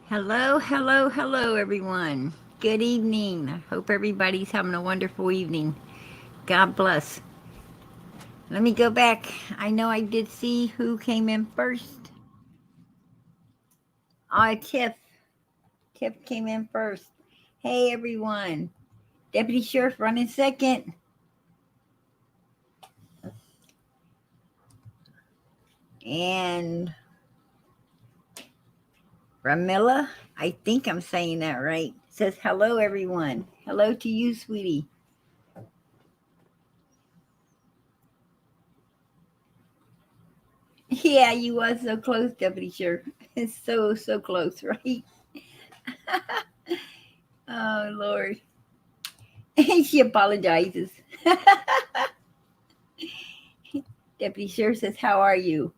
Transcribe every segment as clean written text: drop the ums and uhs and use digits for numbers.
Hello, hello, hello, everyone. Good evening. I hope everybody's having a wonderful evening. God bless. Let me go back. I know I did see who came in first. Tiff. Tiff came in first. Hey, everyone. Deputy Sheriff running second. And Ramilla, I think I'm saying that right, says hello, everyone. Hello to you, sweetie. Yeah, you was so close, Deputy Sheriff. It's so close, right? Oh, Lord. She apologizes. Deputy Sheriff says, how are you?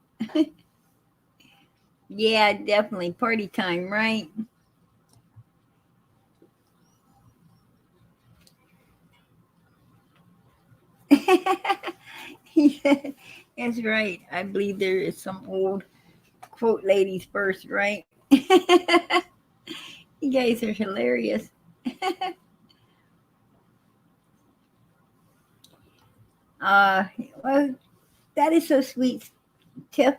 Yeah, definitely. Party time, right? Yeah, that's right. I believe there is some old quote ladies first, right? You guys are hilarious. Uh, well, that is so sweet, Tiff.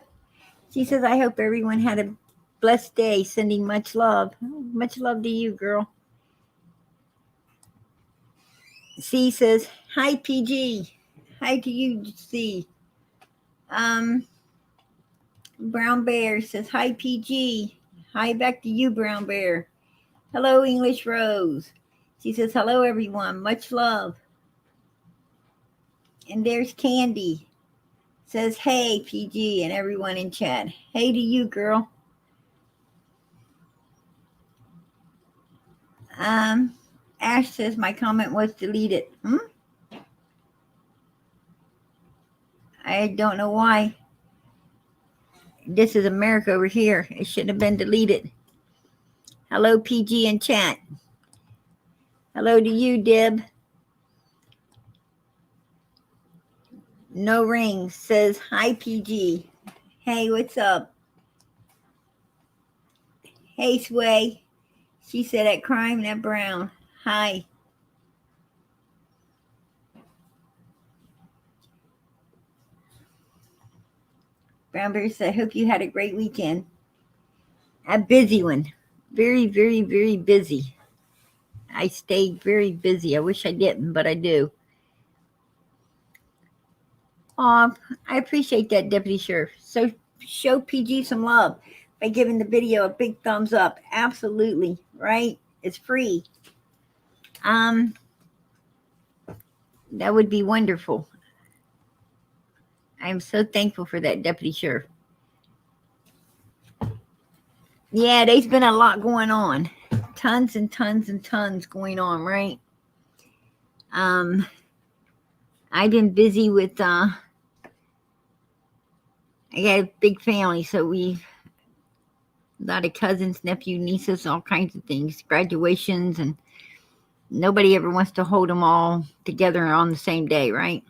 She says, I hope everyone had a blessed day. Sending much love. Much love to you, girl. C says, hi, PG. Hi to you, C. Um, Brown Bear says, hi, PG. Hi back to you, Brown Bear. Hello, English Rose. She says, hello, everyone. Much love. And there's Candy. Says, hey, PG, and everyone in chat. Hey to you, girl. Um, Ash says, my comment was deleted. I don't know why. This is America over here. It shouldn't have been deleted. Hello, PG in chat. Hello to you, Deb. No ring says, hi, PG. Hey, what's up? Hey, Sway. She said at crime, that brown. Hi. Brown Bear said, hope you had a great weekend. A busy one. Very, very, very busy. I stayed very busy. I wish I didn't, but I do. Aw, I appreciate that, Deputy Sheriff. So show PG some love by giving the video a big thumbs up. Absolutely, right? It's free. Um, that would be wonderful. I'm so thankful for that, Deputy Sheriff. Yeah, there's been a lot going on. Tons and tons and tons going on, right? Um, I've been busy with I got a big family, so we a lot of cousins, nephew, nieces, all kinds of things, graduations, and nobody ever wants to hold them all together on the same day, right?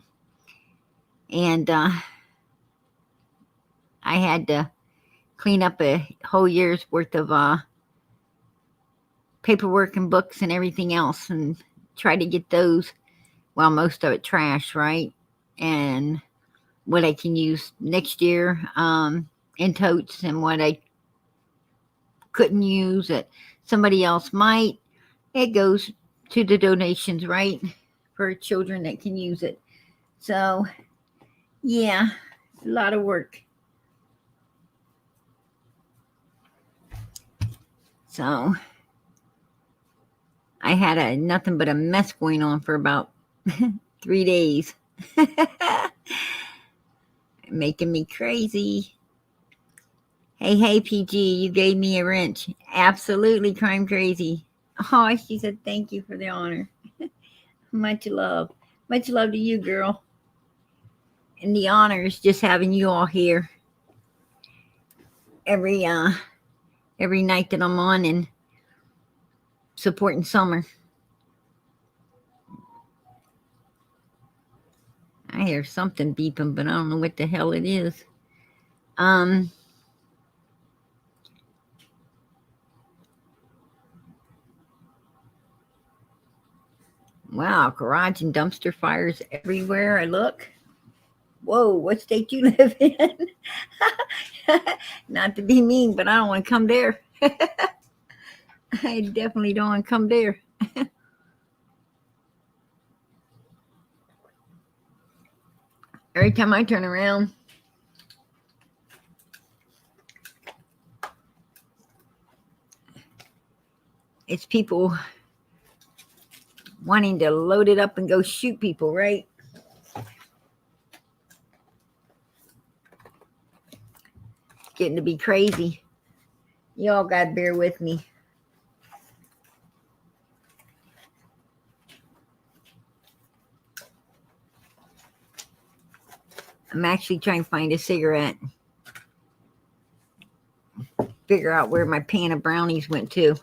And I had to clean up a whole year's worth of paperwork and books and everything else, and try to get those. Well, most of it trash, right? And what I can use next year in totes, and what I couldn't use that somebody else might. It goes to the donations, right? For children that can use it. So, yeah, a lot of work. So, I had nothing but a mess going on for about 3 days. Making me crazy. Hey, hey, PG, you gave me a wrench. Absolutely crime crazy. Oh, she said, thank you for the honor. Much love. Much love to you, girl. And the honor is just having you all here every every night that I'm on and supporting Summer. I hear something beeping, but I don't know what the hell it is. Um, Wow, garage and dumpster fires everywhere I look. Whoa, what state you live in? Not to be mean, but I don't want to come there. I definitely don't want to come there. Every time I turn around, it's people wanting to load it up and go shoot people, right? It's getting to be crazy. Y'all got to bear with me. I'm actually trying to find a cigarette. Figure out where my pan of brownies went to.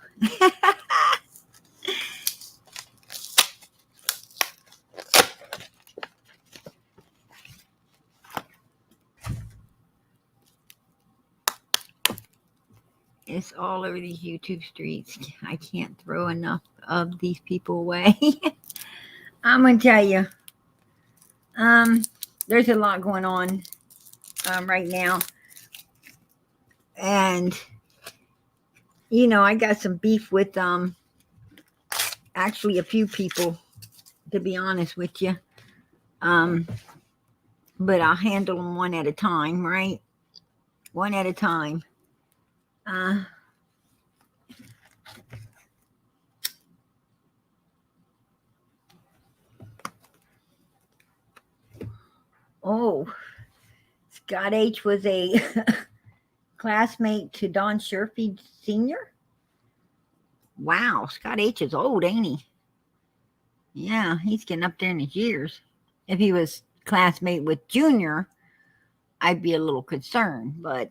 It's all over these YouTube streets. I can't throw enough of these people away. I'm gonna tell you, there's a lot going on right now, and I got some beef with actually a few people, to be honest with you. But I'll handle them one at a time, right? One at a time. Oh, Scott H was a classmate to Don Sherfy Sr. Wow, Scott H is old, ain't he? Yeah, he's getting up there in his years. If he was classmate with Junior, I'd be a little concerned, but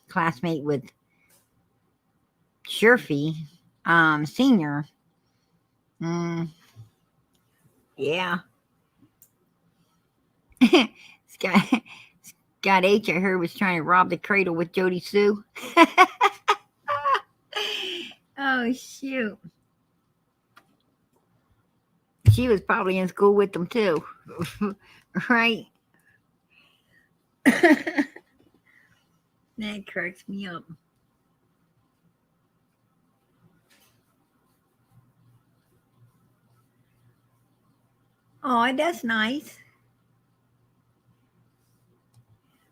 classmate with Sherfy Senior, yeah. Scott H, I heard, was trying to rob the cradle with Jody Sue. Oh, shoot. She was probably in school with them, too. Right? That cracks me up. Oh, that's nice.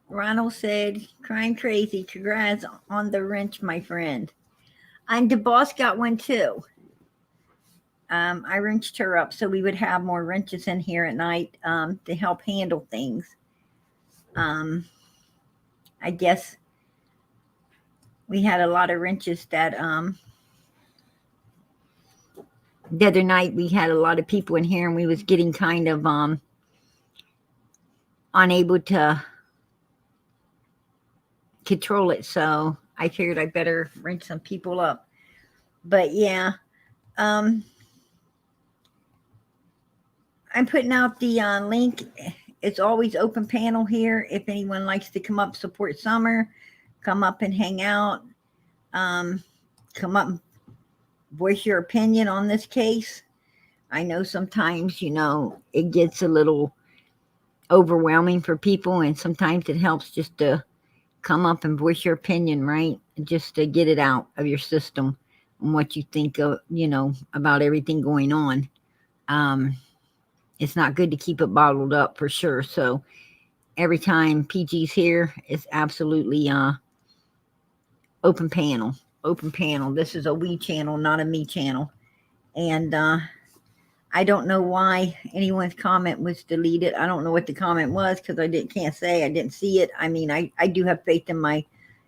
Ronald said, crying crazy. Congrats on the wrench, my friend. And the boss got one too. I wrenched her up so we would have more wrenches in here at night to help handle things. I guess we had a lot of wrenches that the other night we had a lot of people in here and we was getting kind of unable to control it, so I figured I better wrench some people up. But yeah, I'm putting out the link. It's always open panel here. If anyone likes to come up, support Summer, come up and hang out. Come up and voice your opinion on this case. I know sometimes, it gets a little overwhelming for people, and sometimes it helps just to come up and voice your opinion, right? Just to get it out of your system and what you think of, about everything going on. It's not good to keep it bottled up, for sure. So every time PG's here, it's absolutely open panel. This is a we channel, not a me channel. And I don't know why anyone's comment was deleted. I don't know what the comment was because I can't say. I didn't see it. I mean, I do have faith in my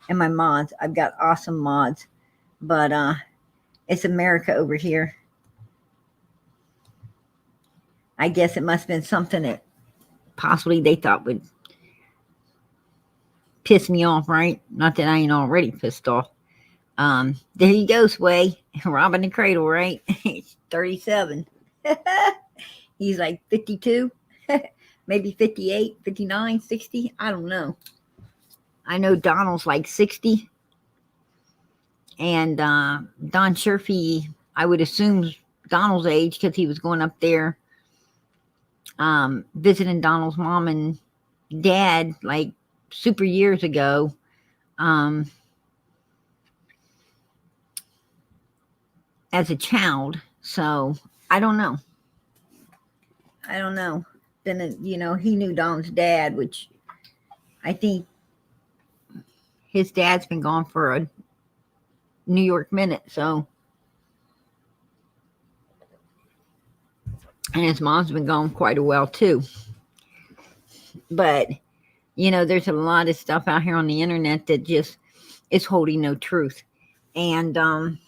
mods. I've got awesome mods, but it's America over here. I guess it must have been something that possibly they thought would piss me off, right? Not that I ain't already pissed off. There you go, Sway. Robbing the cradle, right? He's 37. He's like 52, maybe 58, 59, 60. I don't know. I know Donald's like 60. And Don Sherfy, I would assume, Donald's age because he was going up there visiting Donald's mom and dad like super years ago. As a child. So I don't know. I don't know. Then, he knew Don's dad, which I think his dad's been gone for a New York minute. So, and his mom's been gone quite a while too. But, there's a lot of stuff out here on the internet that just is holding no truth. And I'm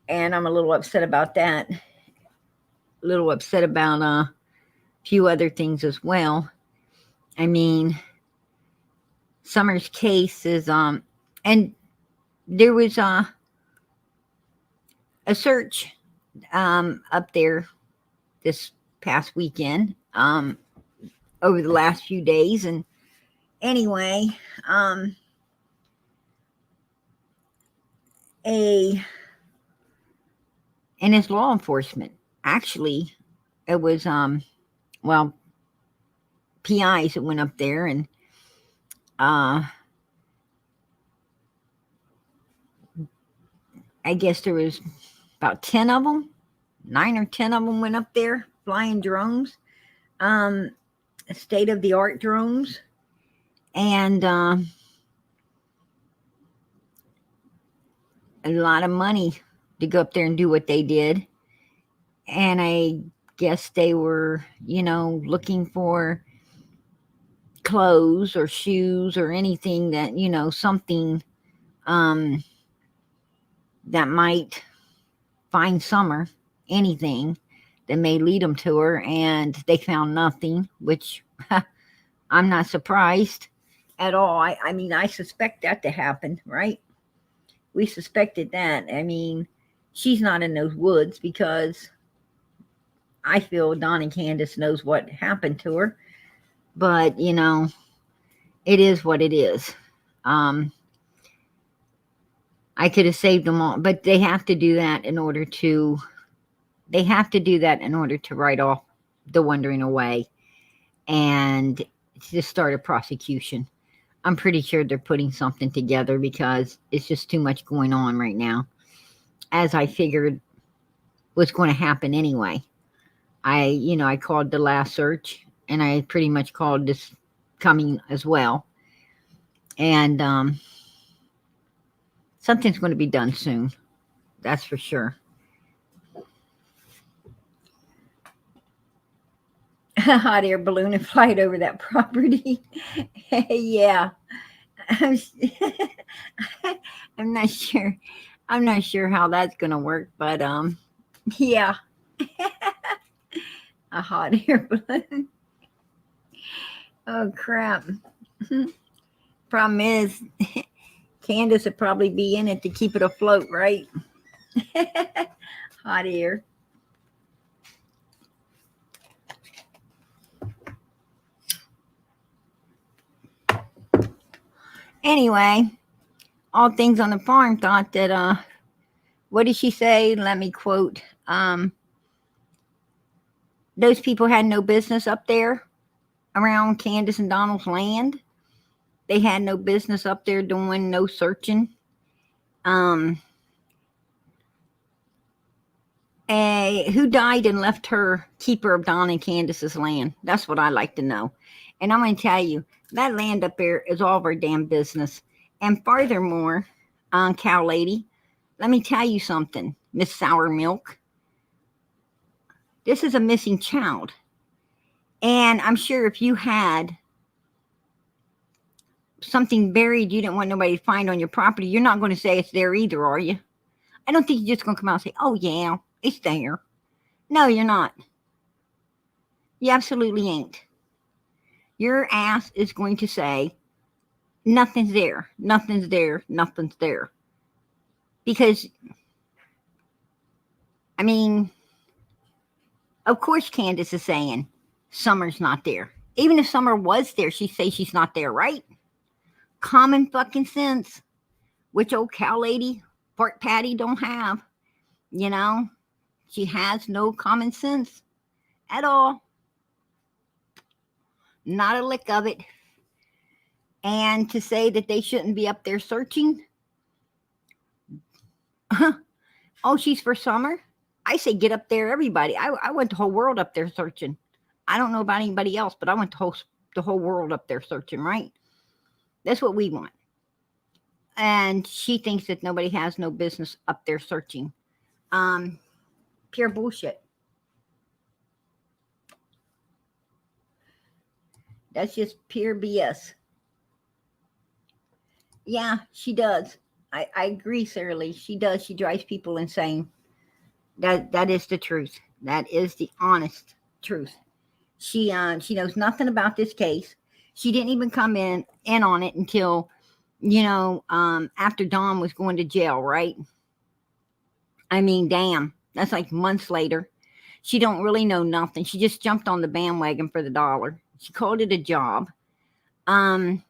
a little upset about that. A little upset about a few other things as well. I mean, Summer's case is and there was a search up there this past weekend over the last few days, and anyway, and it's law enforcement. Actually, it was PIs that went up there, and I guess there was about 10 of them, 9 or 10 of them went up there flying drones, state-of-the-art drones, and a lot of money to go up there and do what they did. And I guess they were, looking for clothes or shoes or anything that, something that might find Summer, anything that may lead them to her. And they found nothing, which I'm not surprised at all. I mean, I suspect that to happen, right? We suspected that. I mean, she's not in those woods because I feel Don and Candace knows what happened to her. But, it is what it is. I could have saved them all, but they have to do that in order to write off the Wandering Away and to start a prosecution. I'm pretty sure they're putting something together because it's just too much going on right now, as I figured was going to happen anyway. I called the last search, and I pretty much called this coming as well. And something's going to be done soon. That's for sure. A hot air balloon and fly it over that property. Yeah. I'm not sure. I'm not sure how that's going to work, but yeah. A hot air balloon. Oh, crap. Problem is, Candace would probably be in it to keep it afloat, right? Hot air. Anyway, All Things on the Farm thought that, what did she say? Let me quote. Those people had no business up there around Candace and Donald's land. They had no business up there doing no searching. Who died and left her keeper of Don and Candace's land? That's what I'd like to know. And I'm going to tell you, that land up there is all of our damn business. And furthermore, cow lady, let me tell you something, Miss Sour Milk. This is a missing child. And I'm sure if you had something buried you didn't want nobody to find on your property, you're not going to say it's there either, are you? I don't think you're just going to come out and say, oh, yeah, it's there. No, you're not. You absolutely ain't. Your ass is going to say, nothing's there, nothing's there, nothing's there. Because, I mean, of course Candace is saying Summer's not there. Even if Summer was there, she'd say she's not there, right? Common fucking sense, which old cow lady, Fart Patty, don't have. You know, she has no common sense at all. Not a lick of it. And to say that they shouldn't be up there searching, oh, she's for summer. I say get up there, everybody. I went the whole world up there searching. I don't know about anybody else, but I went the whole world up there searching, right? That's what we want. And she thinks that nobody has no business up there searching. Um, Pure bullshit. That's just pure BS. Yeah, she does. I agree, Sarah Lee. She does. She drives people insane. That is the truth. That is the honest truth. She knows nothing about this case. She didn't even come in on it until after Dawn was going to jail, right? I mean, damn, that's like months later. She don't really know nothing. She just jumped on the bandwagon for the dollar. She called it a job. Um,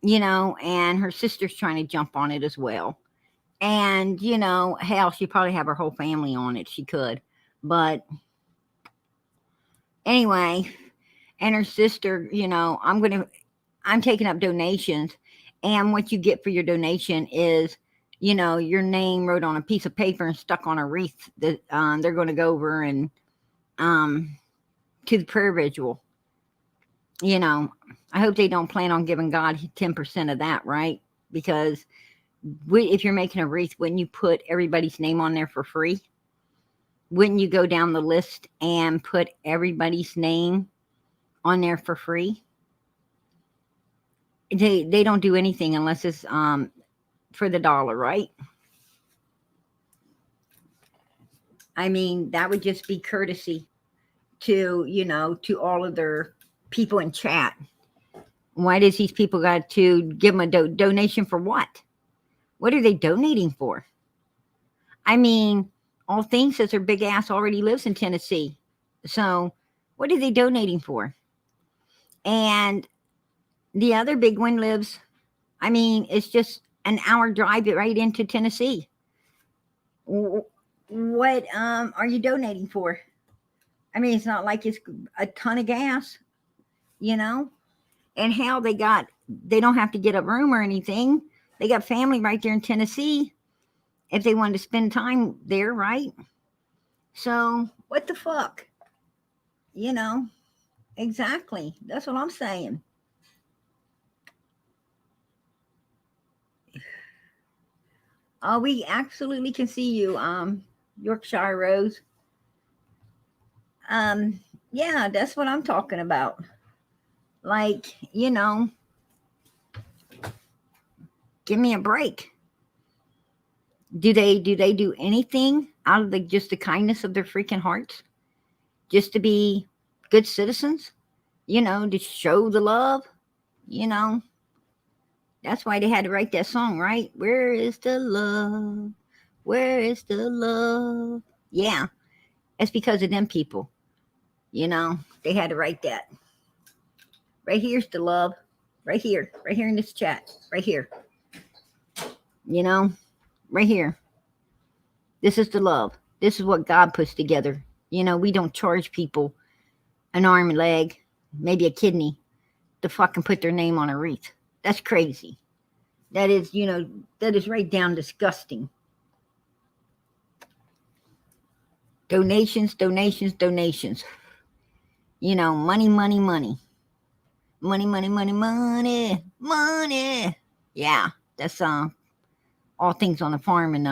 and her sister's trying to jump on it as well. And, hell, she'd probably have her whole family on it. She could. But anyway, and her sister, I'm taking up donations. And what you get for your donation is, your name wrote on a piece of paper and stuck on a wreath that they're going to go over and to the prayer vigil. I hope they don't plan on giving God 10% of that, right? Because if you're making a wreath, wouldn't you put everybody's name on there for free? Wouldn't you go down the list and put everybody's name on there for free? They don't do anything unless it's for the dollar, right? I mean, that would just be courtesy to all of their people in chat. Why does these people got to give them a donation for what? What are they donating for? I mean, All Things says her big ass already lives in Tennessee. So what are they donating for? And the other big one lives, it's just an hour drive right into Tennessee. What are you donating for? It's not like it's a ton of gas, And hell, they don't have to get a room or anything. They got family right there in Tennessee if they wanted to spend time there, right? So what the fuck? Exactly. That's what I'm saying. Oh, we absolutely can see you, Yorkshire Rose. Yeah, that's what I'm talking about. Like, give me a break. Do they do anything out of just the kindness of their freaking hearts? Just to be good citizens? To show the love? That's why they had to write that song, right? Where is the love? Where is the love? Yeah, it's because of them people. They had to write that. Right here's the love. Right here in this chat. Right here. Right here. This is the love. This is what God puts together. We don't charge people an arm and leg, maybe a kidney, to fucking put their name on a wreath. That's crazy. That is, that is right down disgusting. Donations. Money. Money. Yeah, that's All Things on the Farm and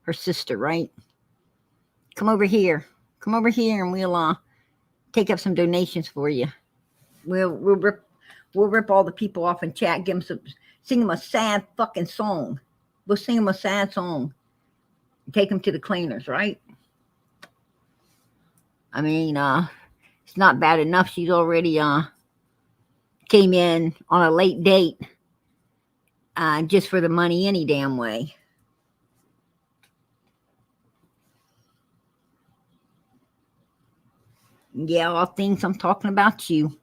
her sister, right? Come over here, and we'll take up some donations for you. We'll rip all the people off in chat, sing them a sad fucking song. We'll sing them a sad song. Take them to the cleaners, right? It's not bad enough she's already came in on a late date just for the money any damn way. Yeah, All Things, I'm talking about you.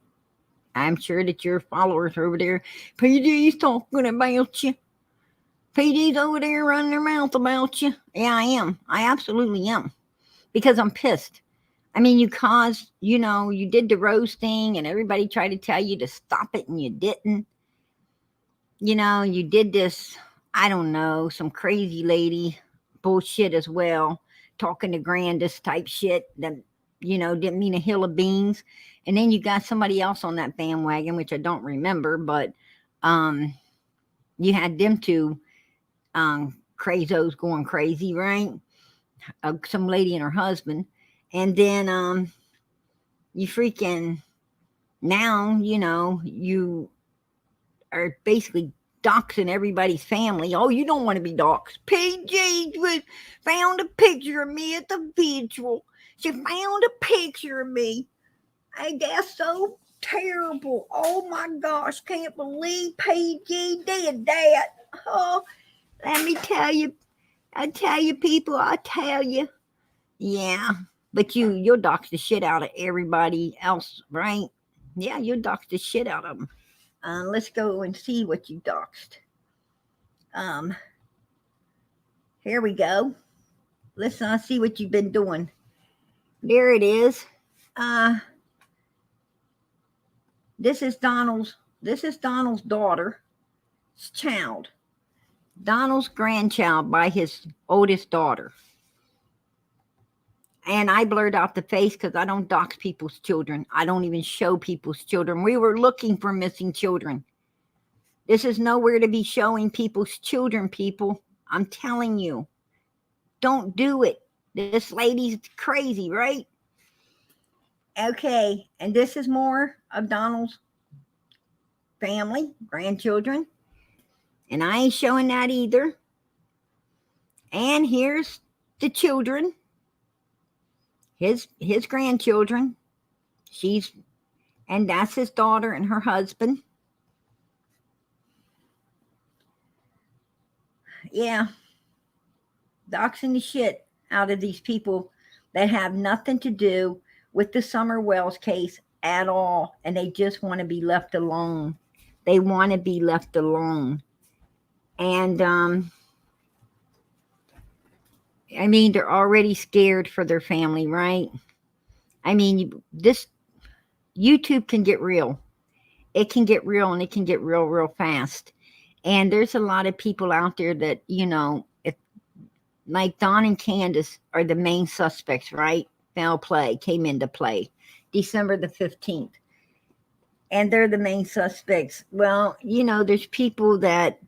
I'm sure that your followers are over there. PD's talking about you. PD's over there running their mouth about you. Yeah, I am. I absolutely am. Because I'm pissed. I mean, you did the Rose thing and everybody tried to tell you to stop it and you didn't. You did this, I don't know, some crazy lady bullshit as well, talking to Grandis type shit that, didn't mean a hill of beans. And then you got somebody else on that bandwagon, which I don't remember, but um, you had them two crazos going crazy, right? Some lady and her husband. And then you freaking, now, you are basically doxing everybody's family. Oh, you don't want to be doxed. PG found a picture of me at the vigil. She found a picture of me. Hey, that's so terrible. Oh my gosh, can't believe PG did that. Oh, let me tell you. I tell you, people, I tell you. Yeah, but you'll dox the shit out of everybody else, right? Yeah, you'll dox the shit out of them. Let's go and see what you doxed. Um, Here we go. Let's see what you've been doing. There it is. This is Donald's daughter's child. Donald's grandchild by his oldest daughter. And I blurred out the face because I don't dox people's children. I don't even show people's children. We were looking for missing children. This is nowhere to be showing people's children, people. I'm telling you. Don't do it. This lady's crazy, right? Okay, and this is more of Donald's family, grandchildren. And I ain't showing that either. And here's the children. His grandchildren. And that's his daughter and her husband. Yeah. Doxing the shit out of these people that have nothing to do with the Summer Wells case at all. And they just want to be left alone. They want to be left alone. And, I mean, they're already scared for their family, right? I mean, this YouTube can get real. It can get real, and it can get real, real fast. And there's a lot of people out there that, if like Don and Candace are the main suspects, right? Foul play came into play December the 15th. And they're the main suspects. Well, there's people that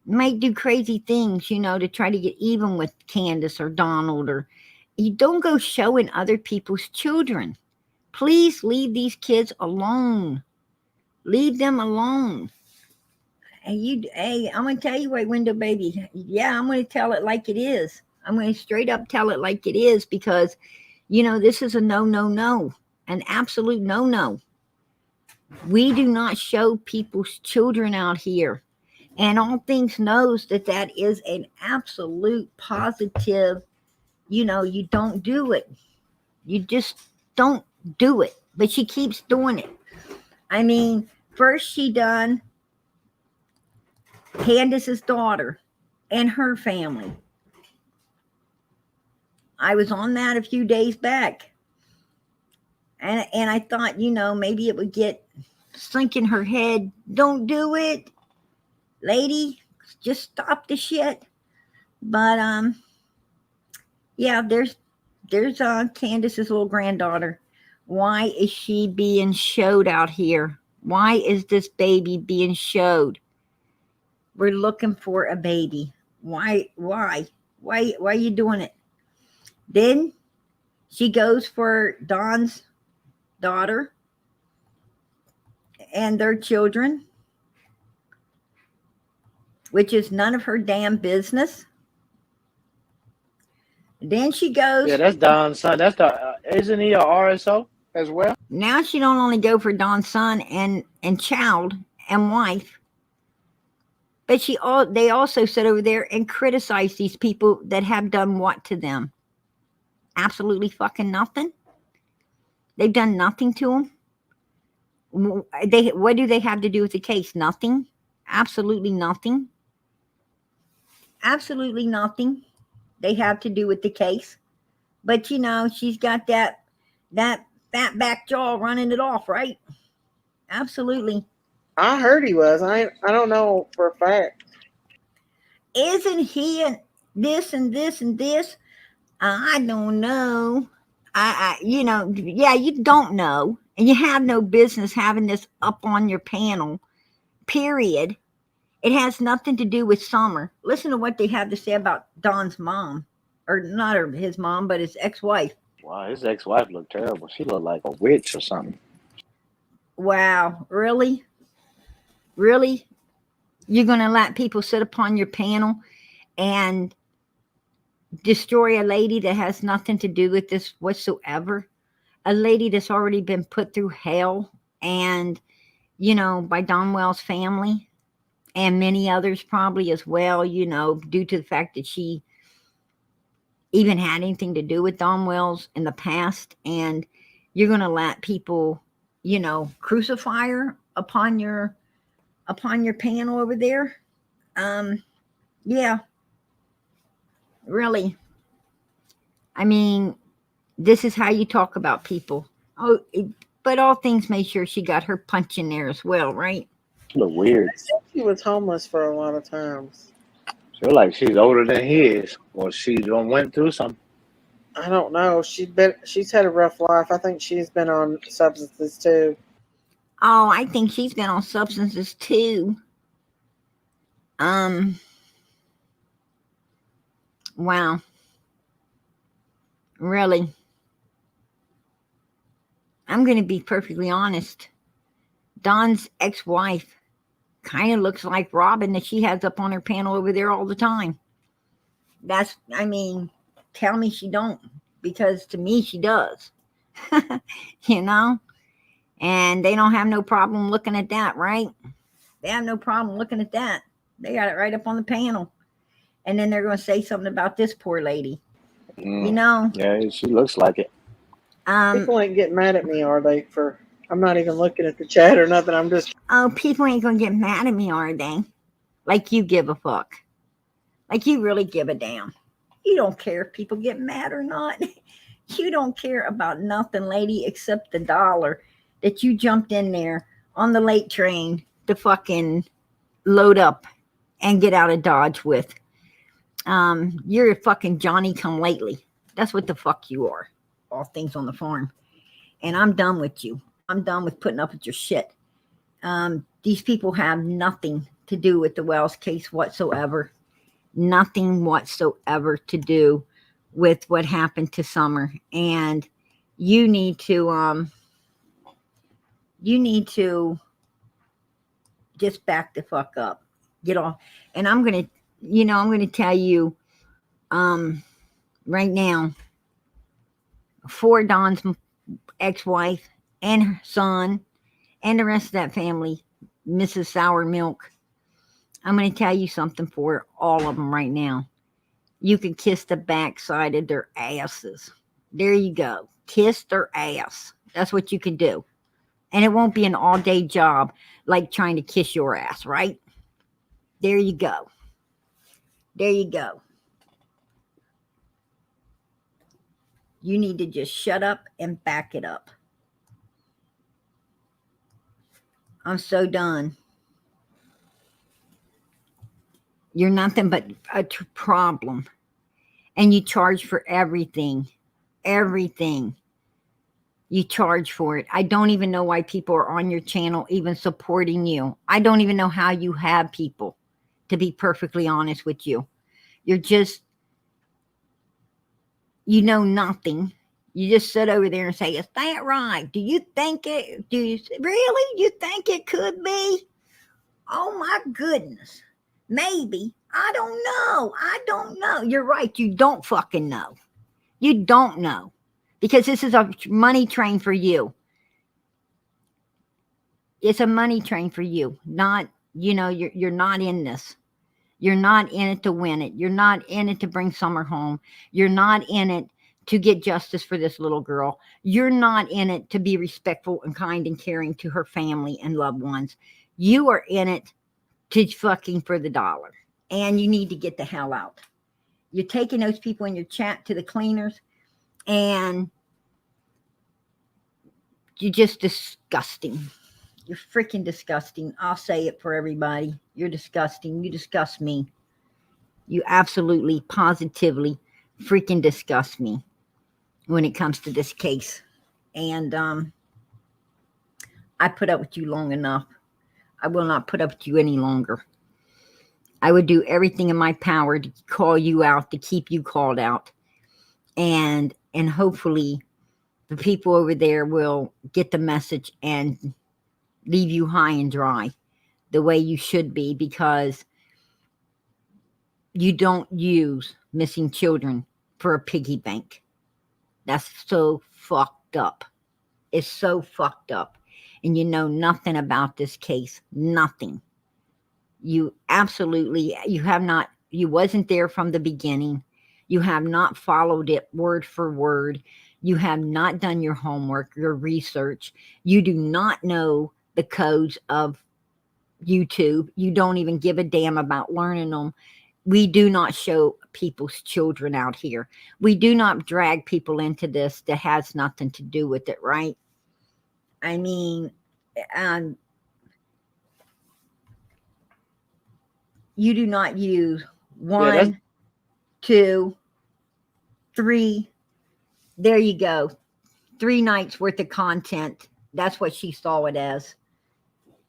might do crazy things, to try to get even with Candace or Donald, or you don't go showing other people's children. Please leave these kids alone. Leave them alone. Hey, I'm gonna tell you what, Window Baby. Yeah, I'm gonna tell it like it is. I'm gonna straight up tell it like it is because, this is a no, an absolute no. We do not show people's children out here. And All Things knows that is an absolute positive, you don't do it. You just don't do it. But she keeps doing it. I mean, first she done Candace's daughter and her family. I was on that a few days back. And I thought, maybe it would get sink in her head. Don't do it. Lady, just stop the shit. But yeah, there's Candace's little granddaughter. Why is she being showed out here? Why is this baby being showed? We're looking for a baby. Why are you doing it? Then she goes for Don's daughter and their children, which is none of her damn business. Then she goes. Yeah, that's Don's son. Isn't he a RSO as well? Now she don't only go for Don's son and child and wife, but they also sit over there and criticize these people that have done what to them? Absolutely fucking nothing. They've done nothing to them. What do they have to do with the case? Nothing. Absolutely nothing. absolutely nothing they have to do with the case. But she's got that fat back jaw running it off, right? Absolutely. I heard he was. I don't know for a fact. Isn't he this and this and this? I don't know. Yeah, you don't know, and you have no business having this up on your panel. Period. It has nothing to do with Summer. Listen to what they have to say about Don's mom, or not his mom, but his ex-wife. Wow, his ex-wife looked terrible. She looked like a witch or something. Wow, really? Really? You're going to let people sit upon your panel and destroy a lady that has nothing to do with this whatsoever? A lady that's already been put through hell and, by Donwell's family and many others probably as well, due to the fact that she even had anything to do with Donwell's in the past. And you're going to let people, crucify her upon your panel over there. Yeah, really. I mean, this is how you talk about people. But all things made sure she got her punch in there as well, right? She looked weird. I think she was homeless for a lot of times. She looked like she's older than he is, or she done went through something. I don't know. She's had a rough life. I think she's been on substances too. Oh, I think she's been on substances too. Wow. Really. I'm going to be perfectly honest. Don's ex-wife kind of looks like Robin that she has up on her panel over there all the time. Tell me she don't, because to me she does. And they don't have no problem looking at that, right? They have no problem looking at that. They got it right up on the panel. And then they're going to say something about this poor lady. Yeah, she looks like it. People ain't getting mad at me, are they? I'm not even looking at the chat or nothing. I'm just. Oh, people ain't going to get mad at me, are they? Like you give a fuck. Like you really give a damn. You don't care if people get mad or not. You don't care about nothing, lady, except the dollar that you jumped in there on the late train to fucking load up and get out of Dodge with. You're a fucking Johnny come lately. That's what the fuck you are. All things on the farm. And I'm done with you. I'm done with putting up with your shit. These people have nothing to do with the Wells case whatsoever. Nothing whatsoever to do with what happened to Summer. And you need to just back the fuck up. Get off. And I'm gonna tell you right now, for Don's ex-wife and her son and the rest of that family, Mrs. Sour Milk, I'm going to tell you something for all of them right now. You can kiss the backside of their asses. There you go. Kiss their ass. That's what you can do. And it won't be an all-day job like trying to kiss your ass, right? There you go. There you go. You need to just shut up and back it up. I'm so done. You're nothing but a problem. And you charge for everything. Everything. You charge for it. I don't even know why people are on your channel even supporting you. I don't even know how you have people, to be perfectly honest with you. You're just, you know nothing. You just sit over there and say, is that right? Do you think it, really? You think it could be? Oh my goodness. Maybe. I don't know. You're right. You don't fucking know. You don't know. Because this is a money train for you. It's a money train for you. Not, you're not in this. You're not in it to win it. You're not in it to bring Summer home. You're not in it to get justice for this little girl. You're not in it to be respectful and kind and caring to her family and loved ones. You are in it to fucking for the dollar. and you need to get the hell out. You're taking those people in your chat to the cleaners, and you're just disgusting. You're freaking disgusting. I'll say it for everybody. You're disgusting. You disgust me. You absolutely, positively freaking disgust me when it comes to this case. And I put up with you long enough. I will not put up with you any longer. I would do everything in my power to call you out, to keep you called out. And hopefully the people over there will get the message and leave you high and dry the way you should be, because you don't use missing children for a piggy bank. That's so fucked up. It's so fucked up. And you know nothing about this case. Nothing. You absolutely, you have not, you wasn't there from the beginning. You have not followed it word for word. You have not done your homework, your research. You do not know the codes of YouTube. You don't even give a damn about learning them. We do not show people's children out here. We do not drag people into this that has nothing to do with it, right? I mean, you do not use 1, 2, 3. There you go. 3 nights worth of content. That's what she saw it as.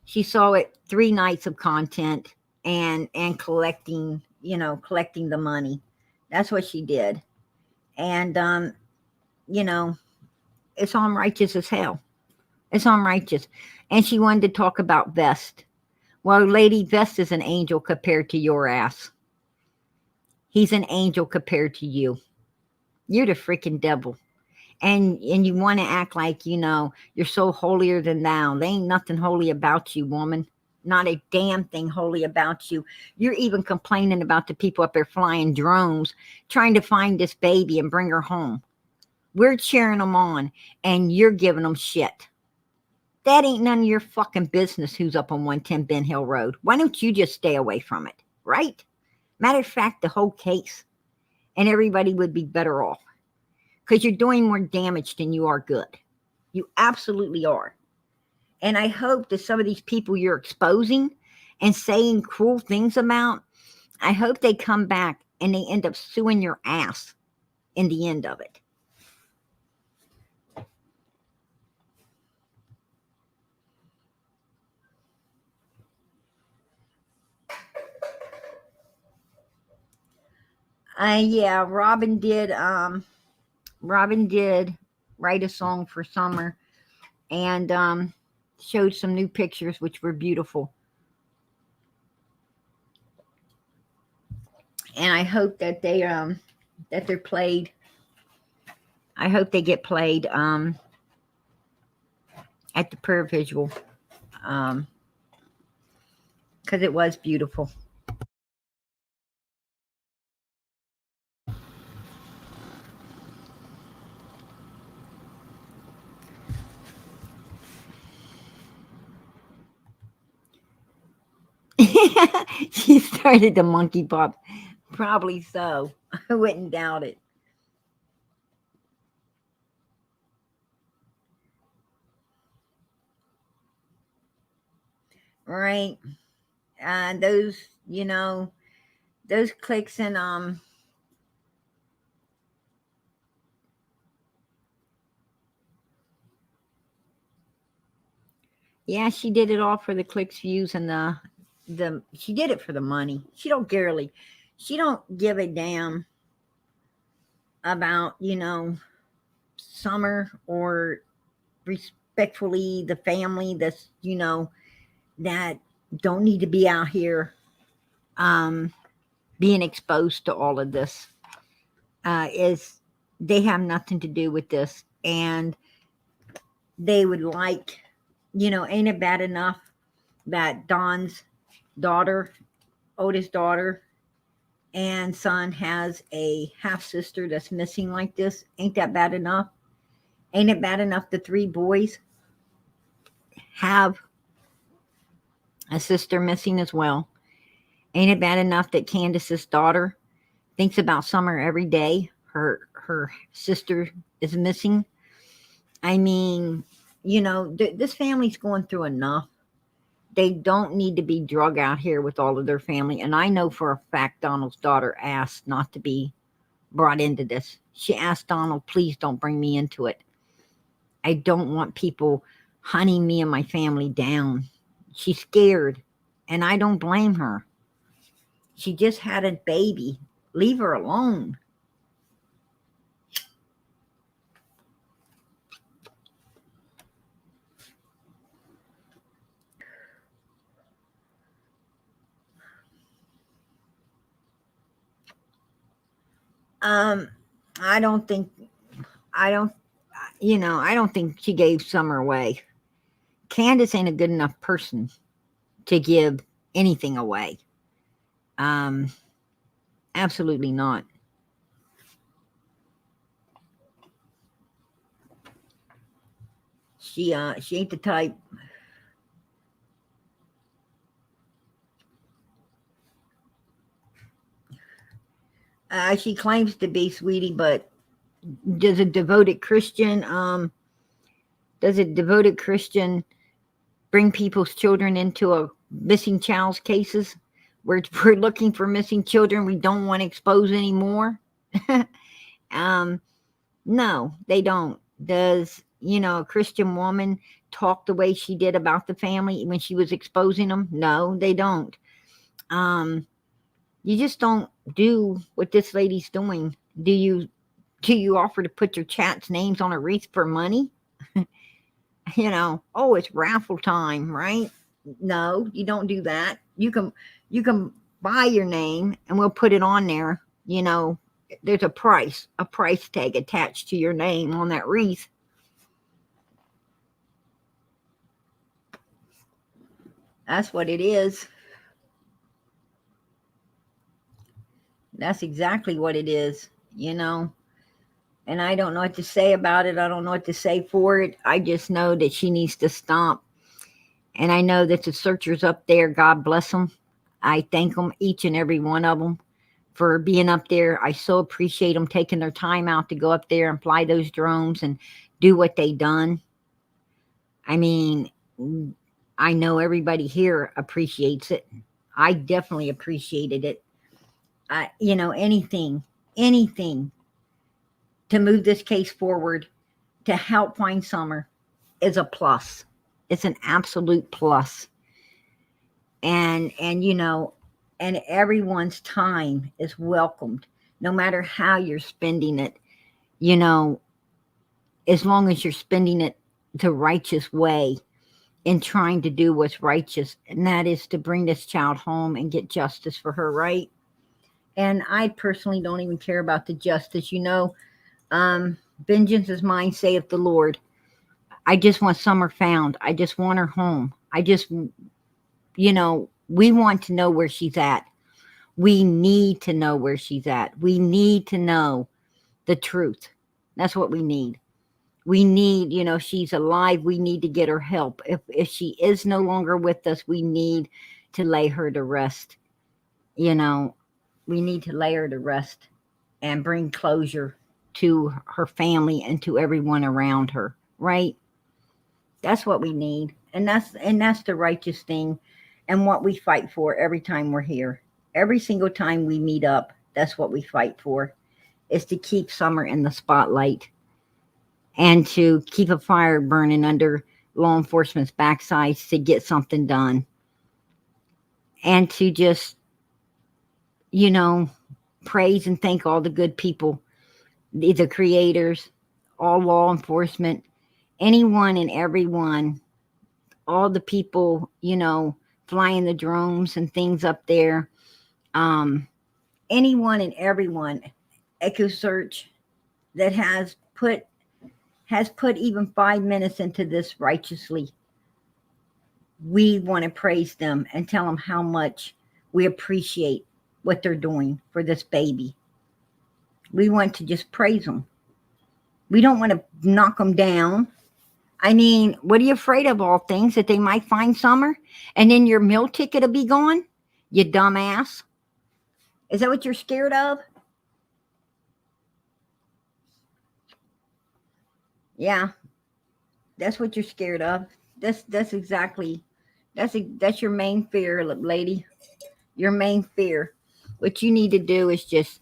She saw it 3 nights of content and collecting, collecting the money. That's what she did. And, it's unrighteous as hell. It's unrighteous. And she wanted to talk about Vest. Well, lady, Vest is an angel compared to your ass. He's an angel compared to you. You're the freaking devil. And you want to act like, you're so holier than thou. There ain't nothing holy about you, woman. Not a damn thing holy about you. You're even complaining about the people up there flying drones, trying to find this baby and bring her home. We're cheering them on, and you're giving them shit. That ain't none of your fucking business who's up on 110 Ben Hill Road. Why don't you just stay away from it, right? Matter of fact, the whole case. And everybody would be better off. Because you're doing more damage than you are good. You absolutely are. And I hope that some of these people you're exposing and saying cruel things about, I hope they come back and they end up suing your ass in the end of it. Yeah, Robin did write a song for Summer, and showed some new pictures which were beautiful. And I hope that they're played. I hope they get played at the prayer visual, because it was beautiful. She started the monkey pop. Probably so. I wouldn't doubt it. Right. Those, those clicks and yeah, she did it all for the clicks, views, and she did it for the money. She don't give a damn about, Summer or respectfully the family that's, that don't need to be out here being exposed to all of this. They have nothing to do with this, and they would like, ain't it bad enough that Don's daughter, oldest daughter and son, has a half sister that's missing like this? Ain't that bad enough? Ain't it bad enough the 3 boys have a sister missing as well? Ain't it bad enough that Candace's daughter thinks about Summer every day? Her sister is missing. I mean, this family's going through enough. They don't need to be drug out here with all of their family. And I know for a fact Donald's daughter asked not to be brought into this. She asked Donald, please don't bring me into it. I don't want people hunting me and my family down. She's scared, and I don't blame her. She just had a baby. Leave her alone. I don't think she gave Summer away. Candace ain't a good enough person to give anything away. Absolutely not. She ain't the type. She claims to be, sweetie, but does a devoted Christian bring people's children into a missing child's cases? We're looking for missing children we don't want to expose anymore. No, they don't. Does a Christian woman talk the way she did about the family when she was exposing them? No, they don't. You just don't do what this lady's doing. Do you offer to put your chat's names on a wreath for money? Oh, it's raffle time, right? No, you don't do that. You can buy your name and we'll put it on there. There's a price tag attached to your name on that wreath. That's what it is. That's exactly what it is, And I don't know what to say about it. I don't know what to say for it. I just know that she needs to stop. And I know that the searchers up there, God bless them. I thank them, each and every one of them, for being up there. I so appreciate them taking their time out to go up there and fly those drones and do what they done. I mean, I know everybody here appreciates it. I definitely appreciated it. Anything to move this case forward, to help find Summer, is a plus. It's an absolute plus. And everyone's time is welcomed, no matter how you're spending it, as long as you're spending it the righteous way in trying to do what's righteous, and that is to bring this child home and get justice for her, right? And I personally don't even care about the justice. Vengeance is mine, saith the Lord. I just want Summer found. I just want her home. We want to know where she's at. We need to know where she's at. We need to know the truth. That's what we need. We need, she's alive. We need to get her help. If she is no longer with us, we need to lay her to rest. We need to lay her to rest and bring closure to her family and to everyone around her, right? That's what we need. And that's the righteous thing, and what we fight for every time we're here. Every single time we meet up, that's what we fight for, is to keep Summer in the spotlight and to keep a fire burning under law enforcement's backsides to get something done. And to just, praise and thank all the good people, the creators, all law enforcement, anyone and everyone, all the people, flying the drones and things up there, anyone and everyone, EchoSearch, that has put even 5 minutes into this righteously. We want to praise them and tell them how much we appreciate what they're doing for this baby. We want to just praise them. We don't want to knock them down. I mean, what are you afraid of, all things? That they might find Summer and then your meal ticket will be gone? You dumbass. Is that what you're scared of? Yeah, that's what you're scared of. That's exactly that's your main fear, lady. Your main fear. What you need to do is just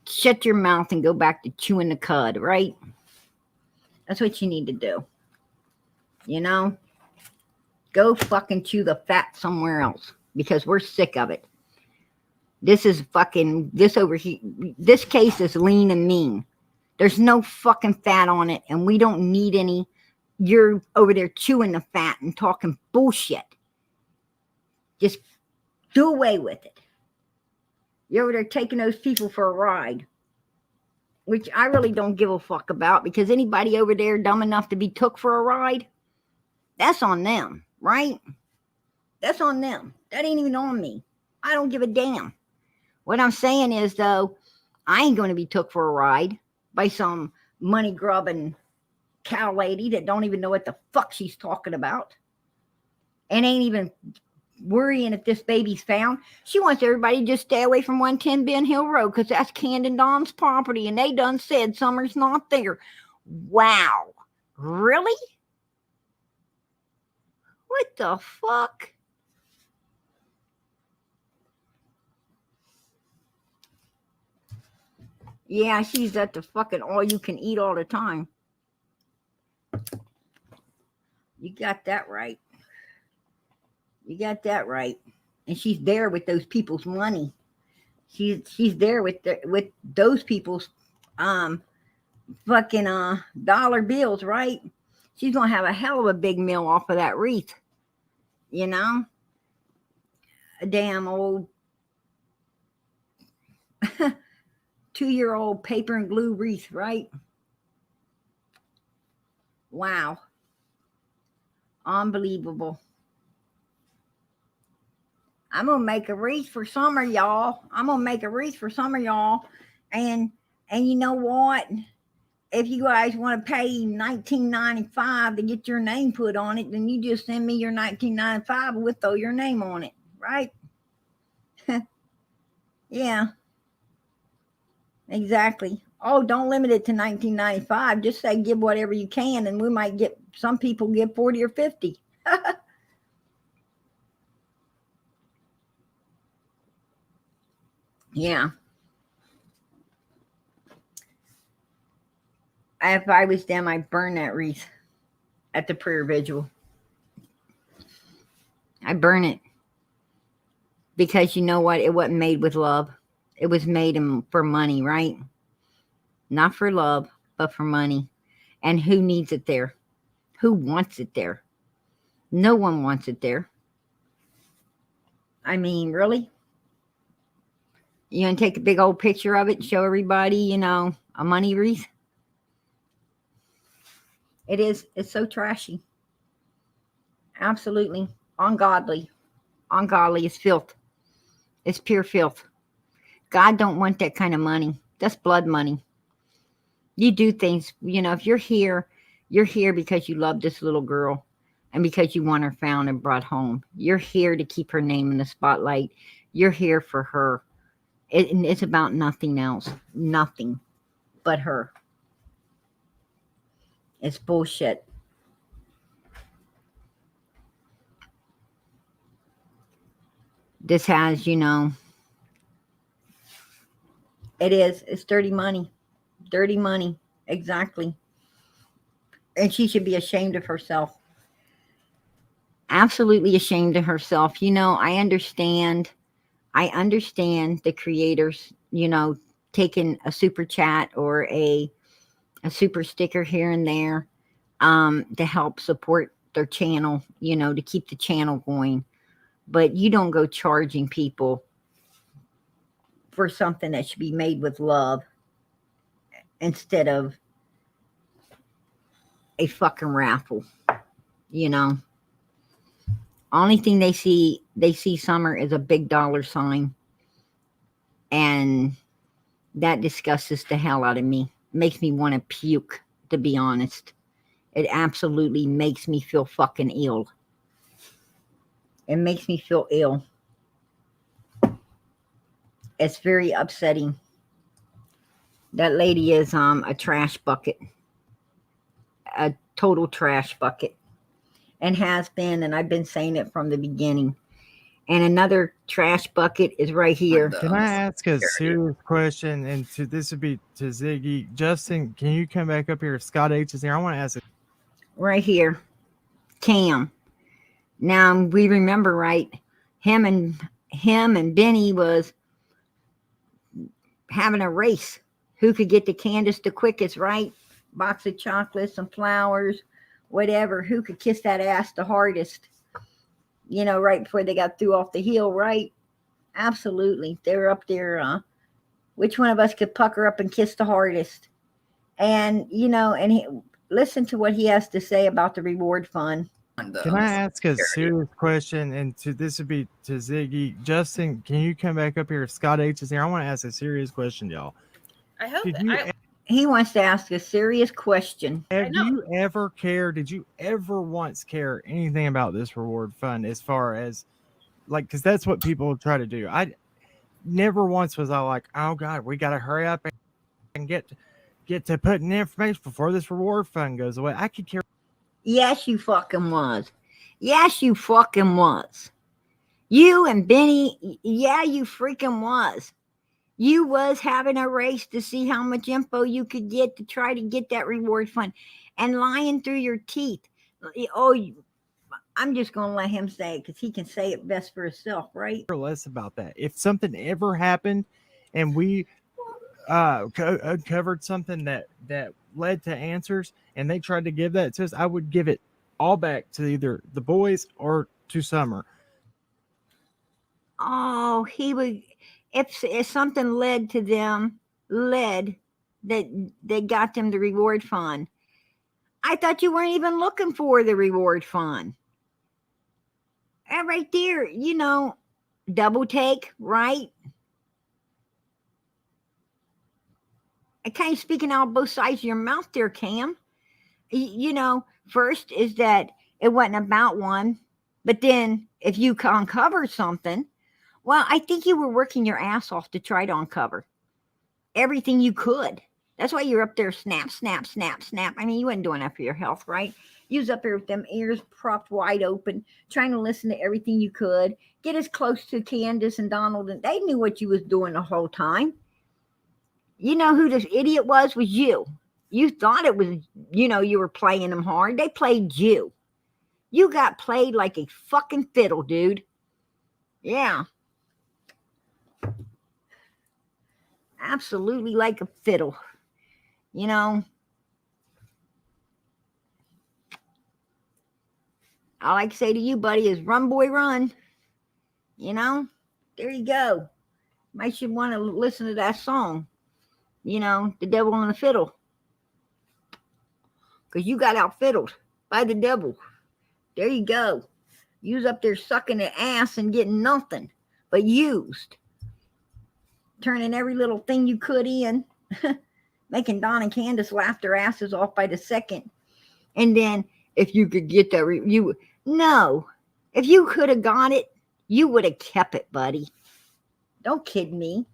shut your mouth and go back to chewing the cud, right? That's what you need to do. You know? Go fucking chew the fat somewhere else because we're sick of it. This is fucking, this over here, this case is lean and mean. There's no fucking fat on it and we don't need any. You're over there chewing the fat and talking bullshit. Just do away with it. You're over there taking those people for a ride, which I really don't give a fuck about because anybody over there dumb enough to be took for a ride, that's on them, right? That's on them. That ain't even on me. I don't give a damn. What I'm saying is, though, I ain't going to be took for a ride by some money grubbing cow lady that don't even know what the fuck she's talking about and ain't even worrying if this baby's found. She wants everybody to just stay away from 110 Ben Hill Road because that's Camden Dom's property and they done said Summer's not there. Wow. Really? What the fuck? Yeah, she's at the fucking all you can eat all the time. You got that right. You got that right. And she's there with those people's money. She's there with those people's fucking dollar bills, right? She's gonna have a hell of a big meal off of that wreath. You know? A damn old 2-year-old paper and glue wreath, right? Wow. Unbelievable. I'm gonna make a wreath for Summer, y'all. I'm gonna make a wreath for Summer, y'all. And you know what? If you guys want to pay $19.95 to get your name put on it, then you just send me your $19.95 and we'll throw your name on it, right? Yeah. Exactly. Oh, don't limit it to $19.95. Just say give whatever you can, and we might get some people give 40 or 50. Yeah. If I was them, I'd burn that wreath at the prayer vigil. I burn it because you know what? It wasn't made with love. It was made for money, right? Not for love, but for money. And who needs it there? Who wants it there? No one wants it there. I mean, really? You gonna take a big old picture of it and show everybody, you know, a money wreath? It is. It's so trashy. Absolutely. Ungodly. Ungodly is filth. It's pure filth. God don't want that kind of money. That's blood money. You do things, you know, if you're here because you love this little girl and because you want her found and brought home. You're here to keep her name in the spotlight. You're here for her. It's about nothing else. Nothing but her. It's bullshit. This has, you know, it is. It's dirty money. Dirty money. Exactly. And she should be ashamed of herself. Absolutely ashamed of herself. You know, I understand the creators, you know, taking a super chat or a super sticker here and there to help support their channel, you know, to keep the channel going. But you don't go charging people for something that should be made with love instead of a fucking raffle, you know. Only thing they see Summer is a big dollar sign, and that disgusts the hell out of me. Makes me want to puke, to be honest. It absolutely makes me feel fucking ill. It makes me feel ill. It's very upsetting. That lady is a trash bucket, a total trash bucket, and has been, and I've been saying it from the beginning. And another trash bucket is right here. Can I ask a serious question? And this would be to Ziggy. Justin, can you come back up here if Scott H is here? I want to ask it. Right here. Cam. Now we remember, right? Him and Benny was having a race. Who could get to Candace the quickest, right? Box of chocolates, some flowers, whatever. Who could kiss that ass the hardest? You know, right before they got through off the hill, right? Absolutely. They were up there. Which one of us could pucker up and kiss the hardest? And, you know, and listen to what he has to say about the reward fund. Can I ask a serious question? And this would be to Ziggy. Justin, can you come back up here if Scott H is here? I want to ask a serious question, y'all. I hope he wants to ask a serious question. Did you ever once care anything about this reward fund as far as like, because that's what people try to do. I never once was I like, oh God, we got to hurry up and get to putting information before this reward fund goes away. I could care. Yes, you fucking was. Yes, you fucking was. You and Benny, yeah, you freaking was. You was having a race to see how much info you could get to try to get that reward fund and lying through your teeth. Oh, I'm just going to let him say it because he can say it best for himself, right? Or less about that. If something ever happened and we uncovered something that led to answers and they tried to give that to us, I would give it all back to either the boys or to Summer. Oh, he would... If something led that got them the reward fund. I thought you weren't even looking for the reward fund. And right there, you know, double take, right? I kind of speaking out both sides of your mouth there, Cam. You know, first is that it wasn't about one, but then if you uncover something, well, I think you were working your ass off to try to uncover everything you could. That's why you're up there snap, snap, snap, snap. I mean, you wasn't doing that for your health, right? You was up there with them ears propped wide open, trying to listen to everything you could, get as close to Candace and Donald, and they knew what you was doing the whole time. You know who this idiot was you. You thought it was, you know, you were playing them hard. They played you. You got played like a fucking fiddle, dude. Yeah. Absolutely like a fiddle. You know, all I can say to you, buddy, is run, boy, run. You know, there you go. Might should want to listen to that song. You know, The Devil and the Fiddle. Because you got out fiddled by the devil. There you go. You was up there sucking the ass and getting nothing but used. Turning every little thing you could in, making Don and Candace laugh their asses off by the second. And then if you could get that, if you could have got it, you would have kept it, buddy. Don't kid me.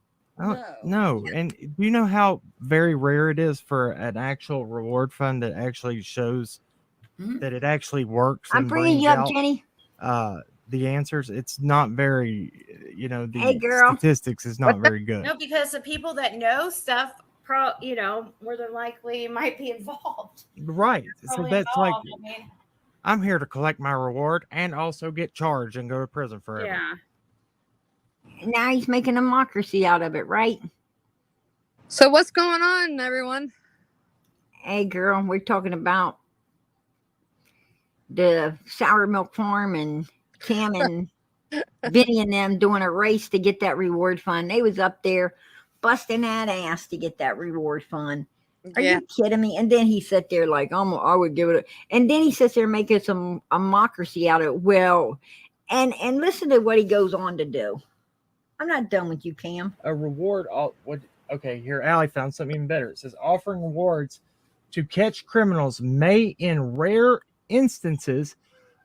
No. And do you know how very rare it is for an actual reward fund that actually shows that it actually works? I'm bringing you up, Jenny. The answers, it's not very, you know, the statistics is not very good. No, because the people that know stuff, you know, more than likely might be involved. Right. So that's involved. like, I'm here to collect my reward and also get charged and go to prison forever. Yeah. Now he's making a democracy out of it, right? So what's going on, everyone? Hey, girl, we're talking about the Sour Milk Farm and Cam and Vinny and them doing a race to get that reward fund. They was up there busting that ass to get that reward fund. Are you kidding me? And then he sat there like, I would give it and then he sits there making a mockery out of it. Well, and listen to what he goes on to do. I'm not done with you, Cam. A reward. Okay, here, Allie found something even better. It says offering rewards to catch criminals may, in rare instances,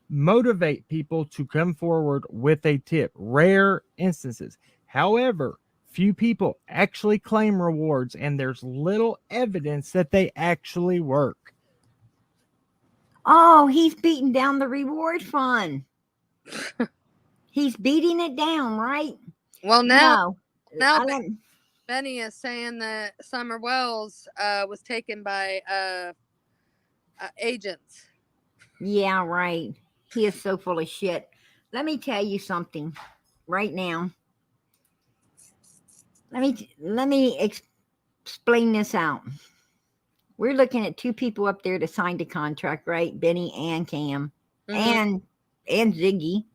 motivate people to come forward with a tip. Rare instances. However, few people actually claim rewards, and there's little evidence that they actually work. Oh, he's beating down the reward fund. He's beating it down, right? Well, now I don't- Benny is saying that Summer Wells was taken by agents. Yeah, right. He is so full of shit. Let me tell you something right now. Let me explain this out. We're looking at two people up there that signed a contract, right? Benny and Cam and Ziggy.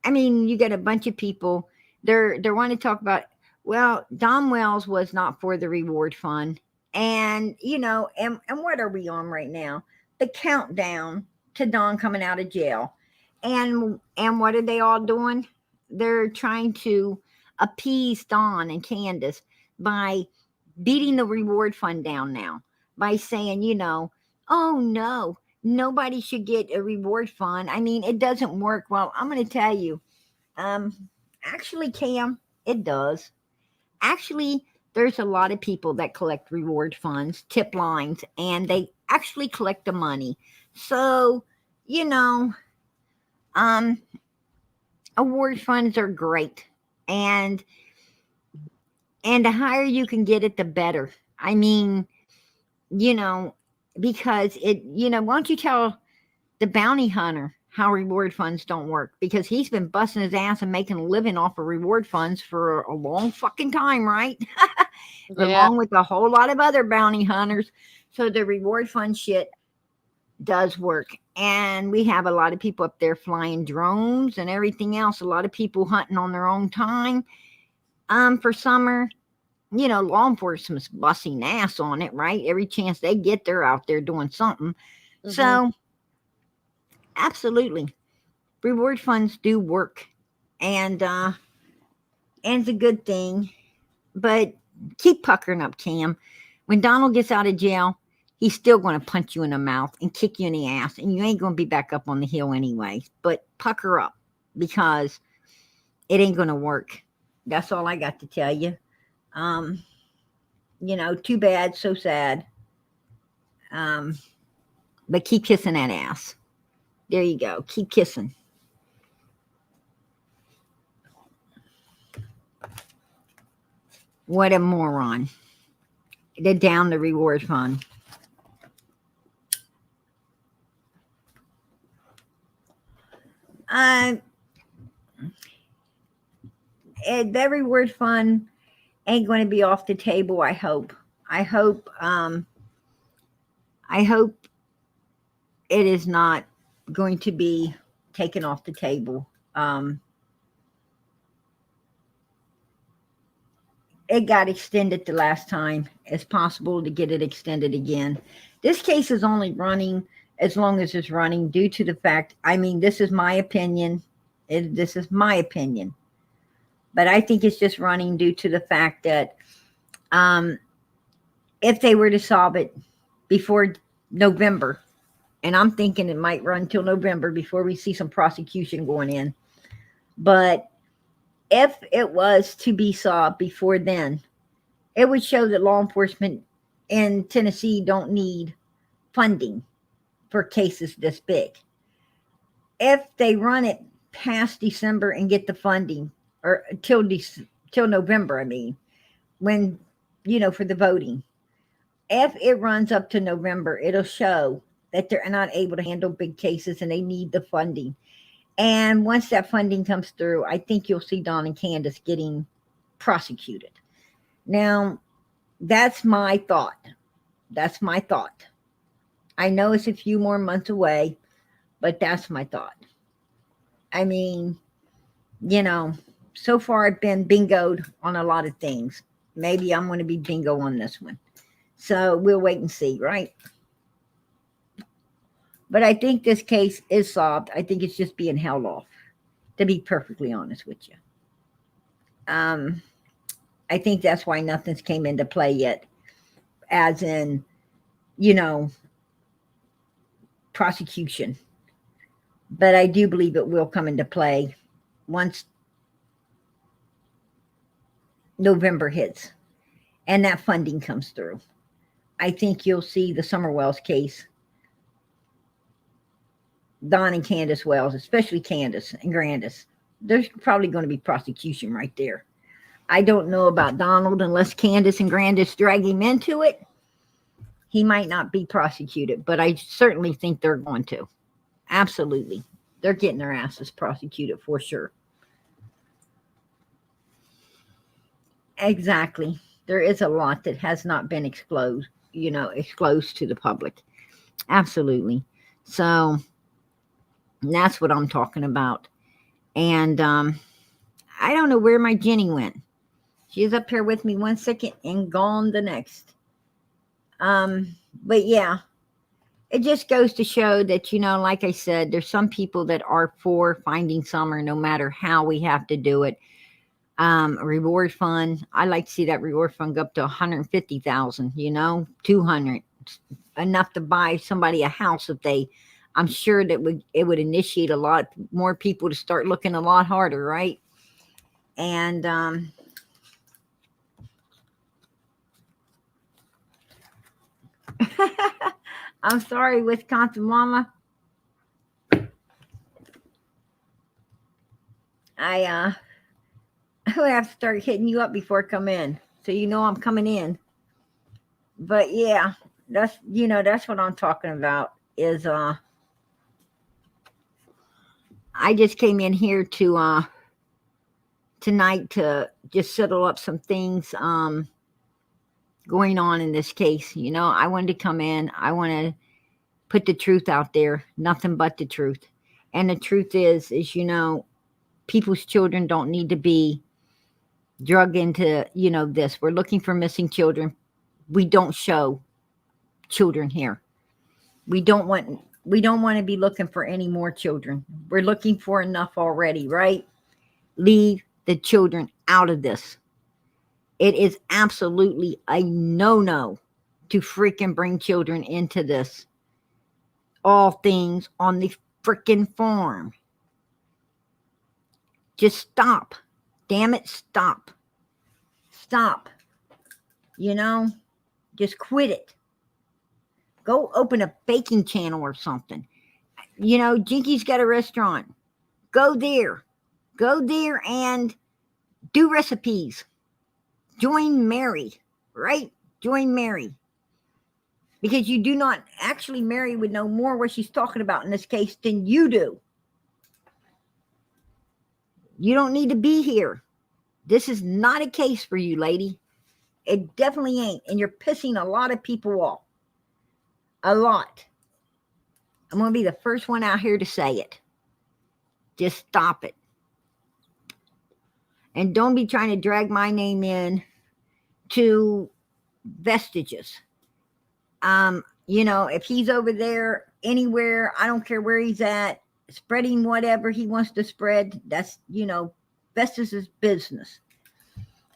I mean, you got a bunch of people. They're wanting to talk about. Well, Don Wells was not for the reward fund, and and what are we on right now? The countdown to Don coming out of jail, and what are they all doing? They're trying to appease Don and Candace by beating the reward fund down now, by saying, oh no, nobody should get a reward fund. I mean, it doesn't work. Well, I'm going to tell you, actually, Cam, it does. Actually, there's a lot of people that collect reward funds, tip lines, and they actually collect the money. So, award funds are great. And the higher you can get it, the better. I mean, because why don't you tell the bounty hunter how reward funds don't work? Because he's been busting his ass and making a living off of reward funds for a long fucking time, right? Along with a whole lot of other bounty hunters. So the reward fund shit does work. And we have a lot of people up there flying drones and everything else. A lot of people hunting on their own time. For summer, law enforcement's busting ass on it, right? Every chance they get, they're out there doing something. So, absolutely, reward funds do work, and it's a good thing. But keep puckering up, Cam. When Donald gets out of jail, he's still going to punch you in the mouth and kick you in the ass, and you ain't going to be back up on the hill anyway. But pucker up, because it ain't going to work. That's all I got to tell you. Too bad, so sad. But keep kissing that ass. There you go. Keep kissing. What a moron. They're down the reward fund. The reward fund ain't going to be off the table. I hope it is not going to be taken off the table. It got extended the last time. It's possible to get it extended again. This case is only running as long as it's running due to the fact, this is my opinion. This is my opinion. But I think it's just running due to the fact that if they were to solve it before November, and I'm thinking it might run till November before we see some prosecution going in. But if it was to be solved before then, it would show that law enforcement in Tennessee don't need funding for cases this big. If they run it past December and get the funding, or till November, when, for the voting. If it runs up to November, it'll show that they're not able to handle big cases and they need the funding. And once that funding comes through, I think you'll see Don and Candace getting prosecuted. Now, that's my thought. I know it's a few more months away, but that's my thought. So far I've been bingoed on a lot of things. Maybe I'm going to be bingo on this one. So we'll wait and see, right? But I think this case is solved. I think it's just being held off, to be perfectly honest with you. I think that's why nothing's came into play yet. As in, prosecution. But I do believe it will come into play once November hits and that funding comes through. I think you'll see the Summer Wells case, Don and Candace Wells, especially Candace and Grandis. There's probably going to be prosecution right there. I don't know about Donald unless Candace and Grandis drag him into it. He might not be prosecuted, but I certainly think they're going to. Absolutely. They're getting their asses prosecuted for sure. Exactly. There is a lot that has not been exposed to the public. Absolutely. So that's what I'm talking about. And I don't know where my Jenny went. She was up here with me 1 second and gone the next. But yeah, it just goes to show that, like I said, there's some people that are for Finding Summer, no matter how we have to do it. Reward fund. I like to see that reward fund go up to 150,000, 200, enough to buy somebody a house I'm sure that it would initiate a lot more people to start looking a lot harder, right? And I'm sorry, Wisconsin Mama. I have to start hitting you up before I come in, so I'm coming in. But yeah, that's what I'm talking about. Is I just came in here to tonight to just settle up some things going on in this case. I wanted to come in. I want to put the truth out there, nothing but the truth. And the truth is people's children don't need to be drug into this. We're looking for missing children. We don't show children here. We don't want to be looking for any more children. We're looking for enough already, right? Leave the children out of this. It is absolutely a no-no to freaking bring children into this. All things on the freaking farm. Just stop. Damn it, stop. Stop. Just quit it. Go open a baking channel or something. Jinky's got a restaurant. Go there. Go there and do recipes. Join Mary, right? Join Mary. Because you do not, actually Mary would know more what she's talking about in this case than you do. You don't need to be here. This is not a case for you, lady. It definitely ain't. And you're pissing a lot of people off. A lot. I'm going to be the first one out here to say it. Just stop it. And don't be trying to drag my name in to Vestiges. If he's over there anywhere, I don't care where he's at, spreading whatever he wants to spread, that's, Vestiges' business.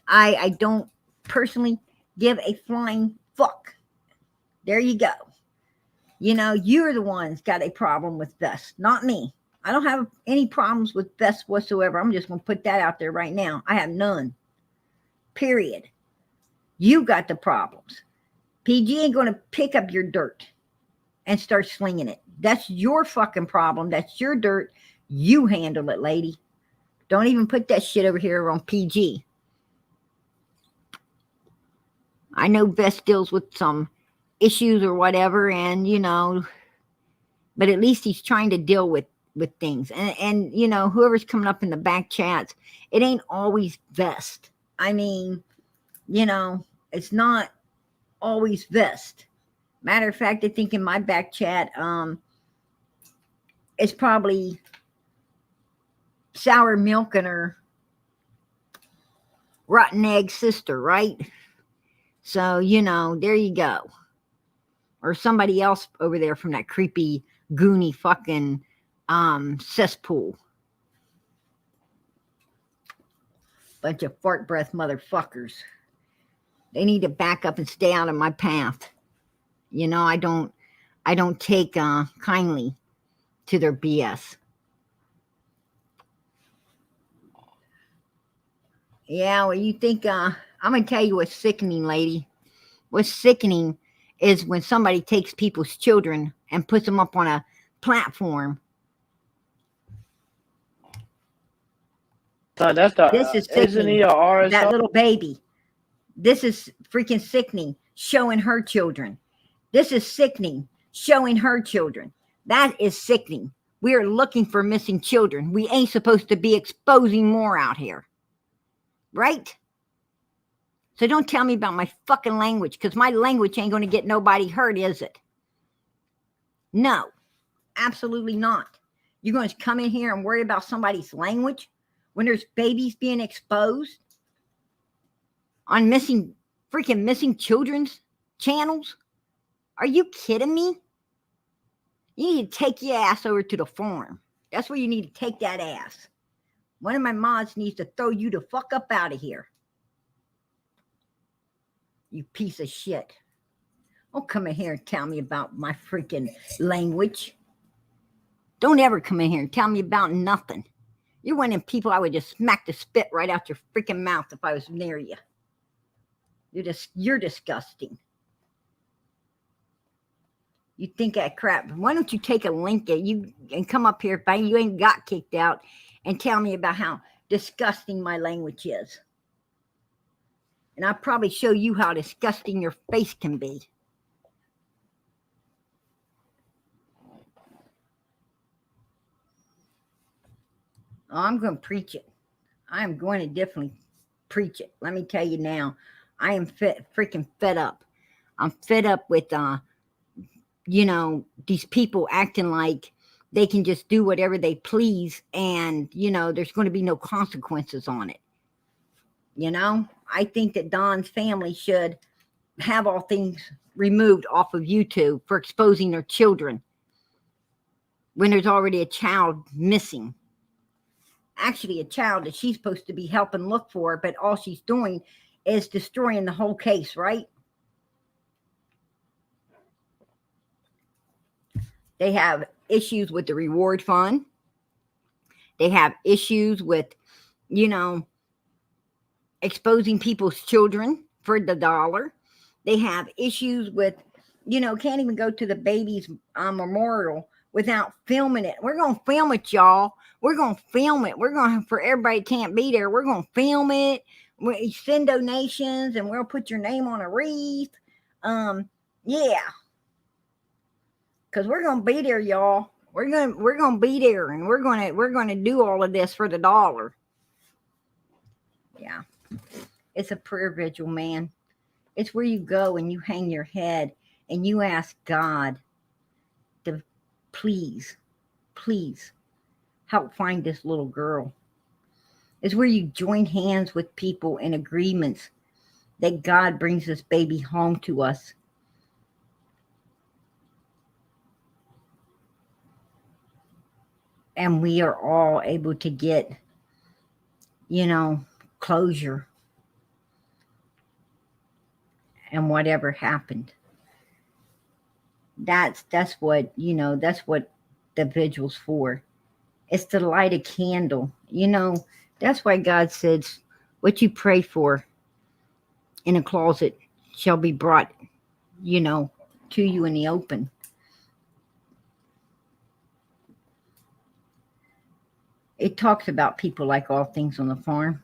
I don't personally give a flying fuck. There you go. You're the ones got a problem with Vest, not me. I don't have any problems with Vest whatsoever. I'm just going to put that out there right now. I have none. Period. You got the problems. PG ain't going to pick up your dirt and start slinging it. That's your fucking problem. That's your dirt. You handle it, lady. Don't even put that shit over here on PG. I know Vest deals with some issues or whatever, and but at least he's trying to deal with things. And whoever's coming up in the back chats, it ain't always Vest. I mean, it's not always Vest. Matter of fact, I think in my back chat, it's probably Sour Milk and her rotten egg sister, right? So, there you go. Or somebody else over there from that creepy, goony fucking cesspool. Bunch of fart breath motherfuckers. They need to back up and stay out of my path. I don't take kindly to their BS. Yeah, well, you think, I'm going to tell you what's sickening, lady. What's sickening is when somebody takes people's children and puts them up on a platform. That's This the is isn't he sickening. a That RSO? little baby. This is freaking sickening, showing her children. This is sickening, showing her children. That is sickening. We are looking for missing children. We ain't supposed to be exposing more out here. Right? So don't tell me about my fucking language, because my language ain't going to get nobody hurt, is it? No, absolutely not. You're going to come in here and worry about somebody's language when there's babies being exposed on freaking missing children's channels? Are you kidding me? You need to take your ass over to the farm. That's where you need to take that ass. One of my mods needs to throw you the fuck up out of here. You piece of shit. Don't come in here and tell me about my freaking language. Don't ever come in here and tell me about nothing. You're one of them people I would just smack the spit right out your freaking mouth if I was near you. You're disgusting. You think that crap. Why don't you take a link at you and come up here if you ain't got kicked out and tell me about how disgusting my language is. And I'll probably show you how disgusting your face can be. Oh, I'm going to preach it. I am going to definitely preach it. Let me tell you now, I am freaking fed up. I'm fed up with, these people acting like they can just do whatever they please and, there's going to be no consequences on it. I think that Don's family should have all things removed off of YouTube for exposing their children when there's already a child missing. Actually, a child that she's supposed to be helping look for, but all she's doing is destroying the whole case, right? They have issues with the reward fund. They have issues with, exposing people's children for the dollar. They have issues with, can't even go to the baby's memorial without filming it. We're going to film it, y'all. We're going to film it. We're going to, for everybody that can't be there, we're going to film it. We send donations and we'll put your name on a wreath. Yeah. Because we're going to be there, y'all. We're going to be there, and we're going to do all of this for the dollar. Yeah. It's a prayer vigil, man. It's where you go and you hang your head and you ask God to please help find this little girl. It's where you join hands with people in agreements that God brings this baby home to us. And we are all able to get, closure. And whatever happened. That's what, that's what the vigil's for. It's to light a candle. That's why God says, what you pray for in a closet shall be brought, to you in the open. It talks about people like all things on the farm,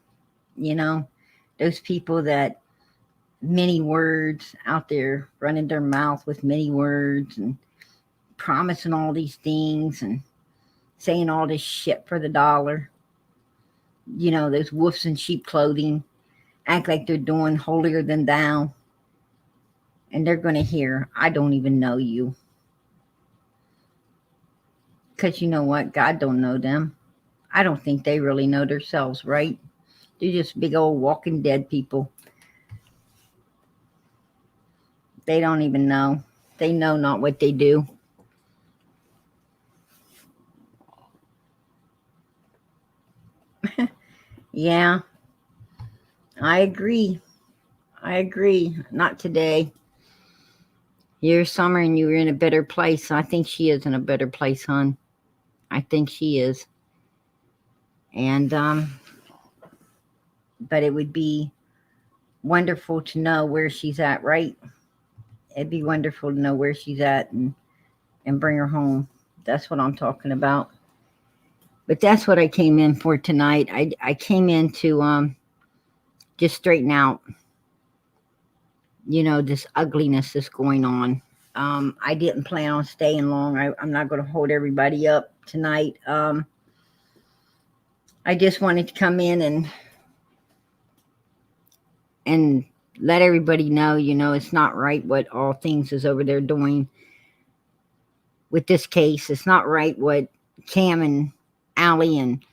those people that many words out there running their mouth with many words and promising all these things and saying all this shit for the dollar. Those wolves in sheep clothing act like they're doing holier than thou. And they're going to hear, I don't even know you. Because you know what? God don't know them. I don't think they really know themselves, right? They're just big old walking dead people. They don't even know. They know not what they do. Yeah, I agree. Not today. You're Summer and you're in a better place. I think she is in a better place, hon. I think she is. And but it would be wonderful to know where she's at, right? It'd be wonderful to know where she's at and bring her home. That's what I'm talking about. But that's what I came in for tonight. I came in to just straighten out, this ugliness that's going on. I didn't plan on staying long. I'm not going to hold everybody up tonight. I just wanted to come in and let everybody know, it's not right what All Things is over there doing with this case. It's not right what Cam and Allie and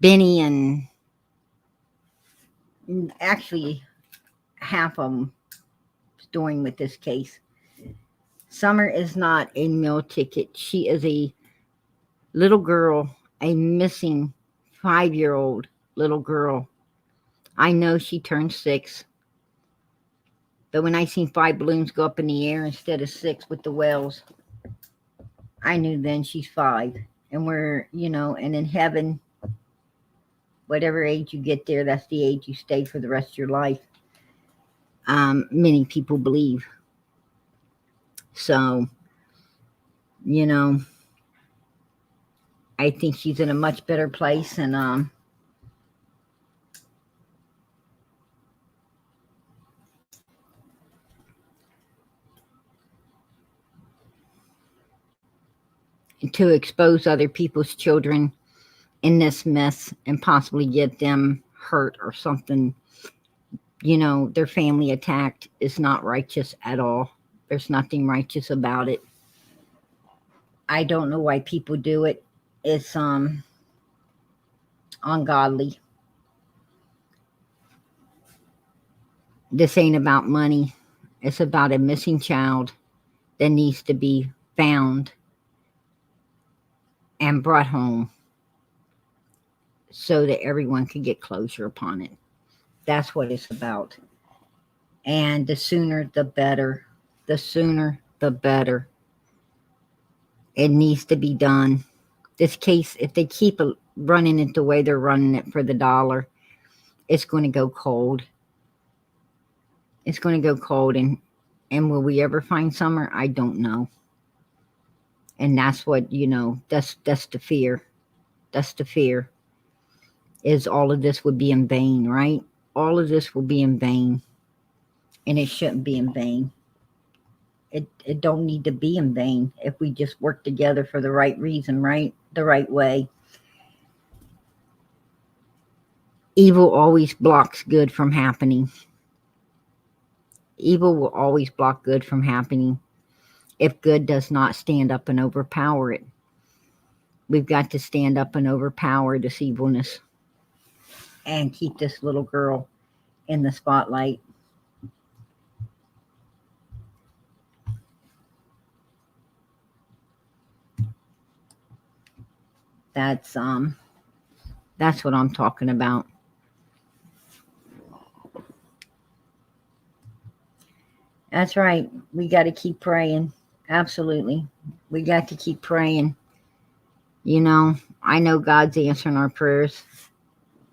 Benny and actually half of them is doing with this case. Summer is not a meal ticket. She is a little girl, a missing 5-year-old little girl. I know she turned 6. But when I seen 5 balloons go up in the air instead of 6 with the wells, I knew then she's 5. And we're, and in heaven, whatever age you get there, that's the age you stay for the rest of your life. Many people believe. So, I think she's in a much better place, and to expose other people's children in this mess and possibly get them hurt or something, their family attacked is not righteous at all. There's nothing righteous about it. I don't know why people do it. It's ungodly. This ain't about money. It's about a missing child that needs to be found and brought home so that everyone can get closure upon it. That's what it's about. And the sooner the better. The sooner the better. It needs to be done. This case, if they keep running it the way they're running it for the dollar, it's going to go cold. It's going to go cold. And will we ever find Summer? I don't know. And that's what, that's the fear. That's the fear. Is all of this would be in vain, right? All of this will be in vain. And it shouldn't be in vain. It don't need to be in vain if we just work together for the right reason, right? The right way. Evil always blocks good from happening. Evil will always block good from happening if good does not stand up and overpower it. We've got to stand up and overpower this evilness and keep this little girl in the spotlight. That's what I'm talking about. That's right. We got to keep praying. Absolutely. We got to keep praying. I know God's answering our prayers.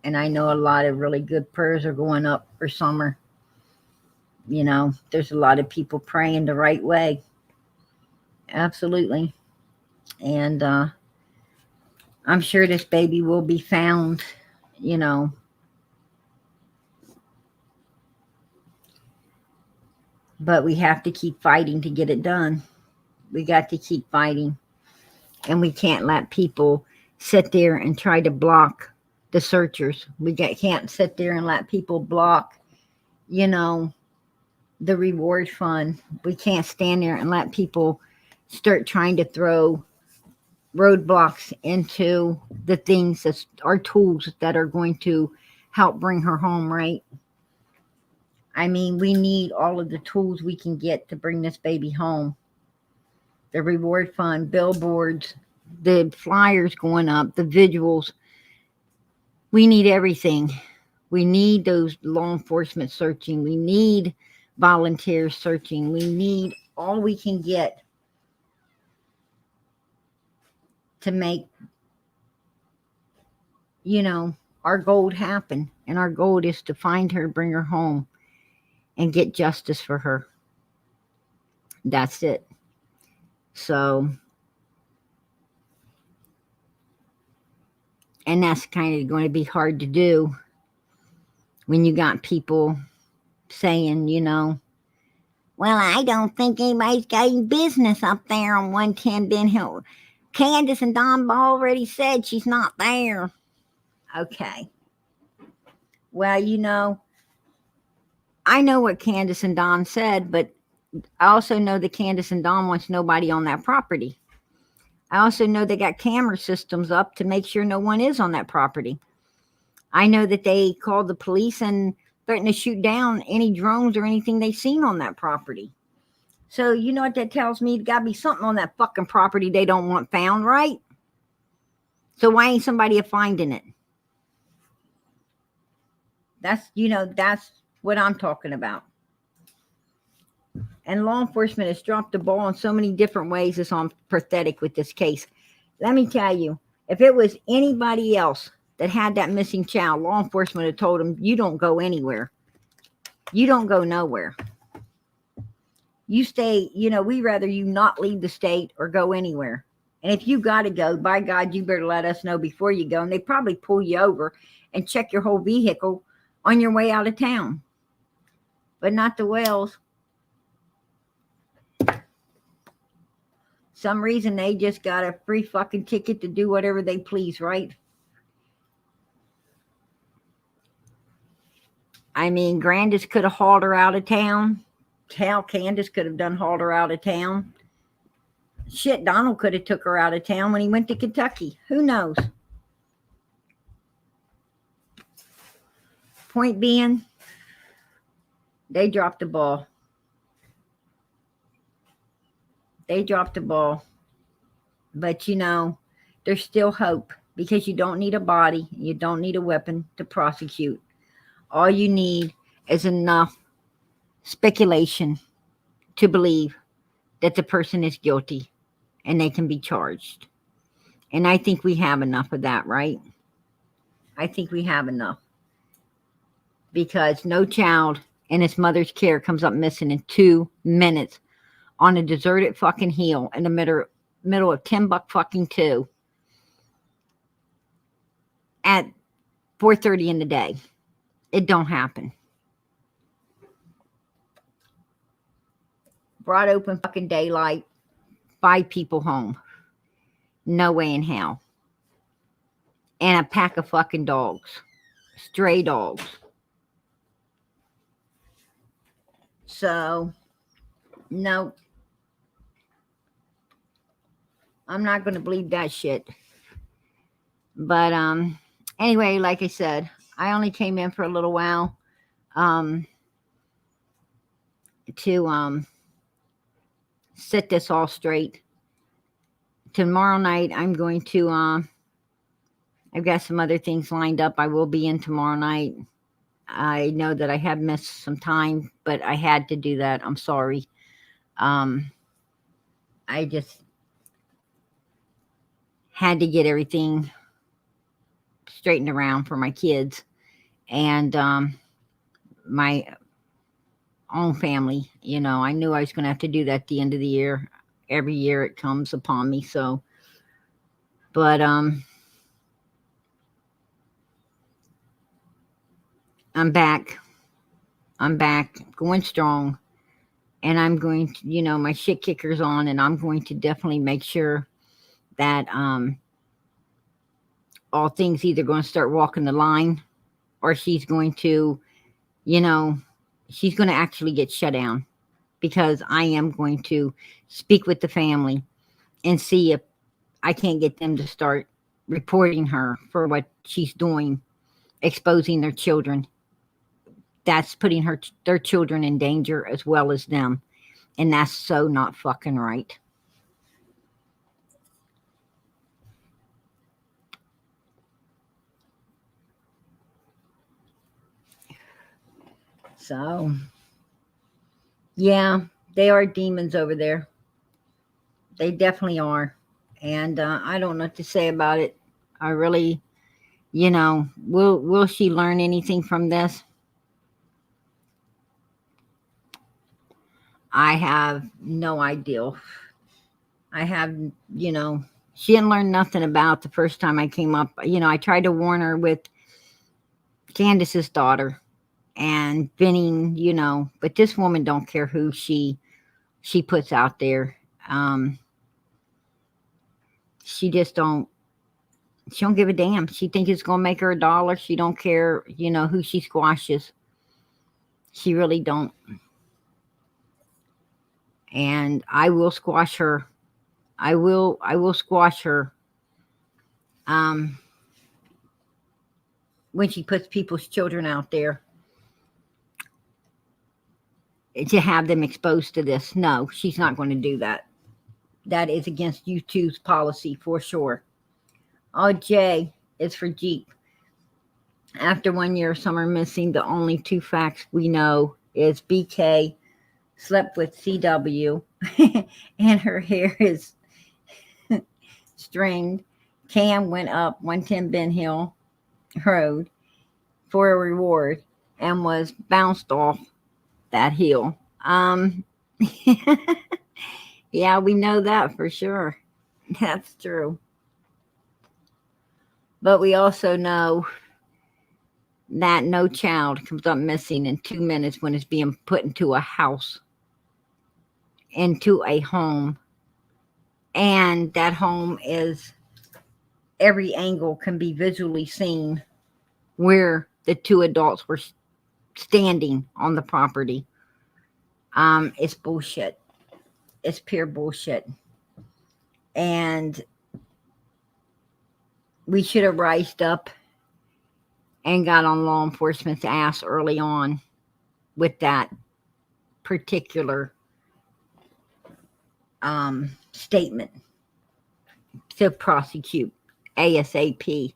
And I know a lot of really good prayers are going up for Summer. There's a lot of people praying the right way. Absolutely. And I'm sure this baby will be found, But we have to keep fighting to get it done. We got to keep fighting. And we can't let people sit there and try to block the searchers. We can't sit there and let people block, the reward fund. We can't stand there and let people start trying to throw roadblocks into the things that are tools that are going to help bring her home, right? I mean, we need all of the tools we can get to bring this baby home. The reward fund, billboards, the flyers going up, the visuals. We need everything. We need those law enforcement searching. We need volunteers searching. We need all we can get to make, our goal would happen. And our goal is to find her, bring her home, and get justice for her. That's it. So, and that's kind of going to be hard to do when you got people saying, you know, well, I don't think anybody's got any business up there on 110 Ben Hill. Candace and Don already said she's not there. Okay. Well, you know, I know what Candace and Don said, but I also know that Candace and Don wants nobody on that property. I also know they got camera systems up to make sure no one is on that property. I know that they called the police and threatened to shoot down any drones or anything they seen on that property. So you know what that tells me? There's got to be something on that fucking property they don't want found, right? So why ain't somebody finding it? That's, you know, that's what I'm talking about. And law enforcement has dropped the ball in so many different ways. It's on pathetic with this case. Let me tell you, if it was anybody else that had that missing child, law enforcement had told them, you don't go anywhere. You don't go nowhere. You stay, you know, we rather you not leave the state or go anywhere. And if you got to go, by God, you better let us know before you go. And they probably pull you over and check your whole vehicle on your way out of town. But not the Wells. Some reason they just got a free fucking ticket to do whatever they please, right? I mean, Grandis could have hauled her out of town. Hell, Candace could have done hauled her out of town. Shit, Donald could have took her out of town when he went to Kentucky. Who knows? Point being, they dropped the ball. They dropped the ball. But, you know, there's still hope because you don't need a body. You don't need a weapon to prosecute. All you need is enough speculation to believe that the person is guilty and they can be charged. And I think we have enough of that, right? I think we have enough. Because no child in its mother's care comes up missing in 2 minutes on a deserted fucking hill in the middle of Timbuktu at 4:30 in the day. It don't happen. Broad open fucking daylight, 5 people home. No way in hell. And a pack of fucking dogs. Stray dogs. So, no. I'm not going to believe that shit. But, anyway, like I said, I only came in for a little while, to, set this all straight. Tomorrow night, I'm going to, I've got some other things lined up. I will be in tomorrow night. I know that I have missed some time, but I had to do that. I'm sorry. I just had to get everything straightened around for my kids and my own family. You know, I knew I was going to have to do that at the end of the year. Every year it comes upon me. So, but I'm back. I'm back, going strong. And I'm going to, you know, my shit kicker's on, and I'm going to definitely make sure that all things either going to start walking the line, or she's going to, you know, she's going to actually get shut down, because I am going to speak with the family and see if I can't get them to start reporting her for what she's doing, exposing their children. That's putting their children in danger as well as them. And that's so not fucking right. So, yeah, they are demons over there. They definitely are. And I don't know what to say about it. I really You know, will she learn anything from this? I have no idea. I have, you know, she didn't learn nothing about the first time I came up. You know, I tried to warn her with Candace's daughter and Vinny, you know, but this woman don't care who she puts out there. She just don't. She don't give a damn. She thinks it's gonna make her a dollar. She don't care, you know, who she squashes. She really don't. And I will squash her. I will squash her. When she puts people's children out there to have them exposed to this. No, she's not going to do that. That is against YouTube's policy for sure. Oh, J is for Jeep. After 1 year of Summer missing, the only 2 facts we know is BK slept with CW and her hair is stringed. Cam went up 110 Ben Hill Road for a reward and was bounced off that hill. Yeah, we know that for sure. That's true. But we also know that no child comes up missing in 2 minutes when it's being put into a house, into a home. And that home is, every angle can be visually seen where the 2 adults were standing on the property. It's bullshit. It's pure bullshit. And we should have rised up and got on law enforcement's ass early on with that particular statement to prosecute ASAP.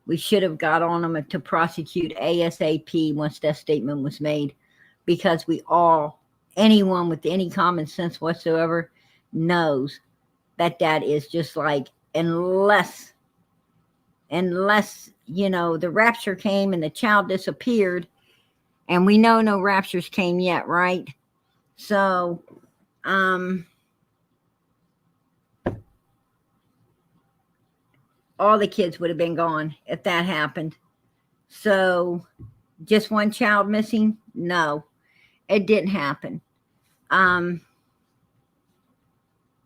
We should have got on them to prosecute ASAP once that statement was made, because anyone with any common sense whatsoever knows that that is just like, unless, you know, the rapture came and the child disappeared, and we know no raptures came yet, right? So, all the kids would have been gone if that happened. So, just 1 child missing? No, it didn't happen.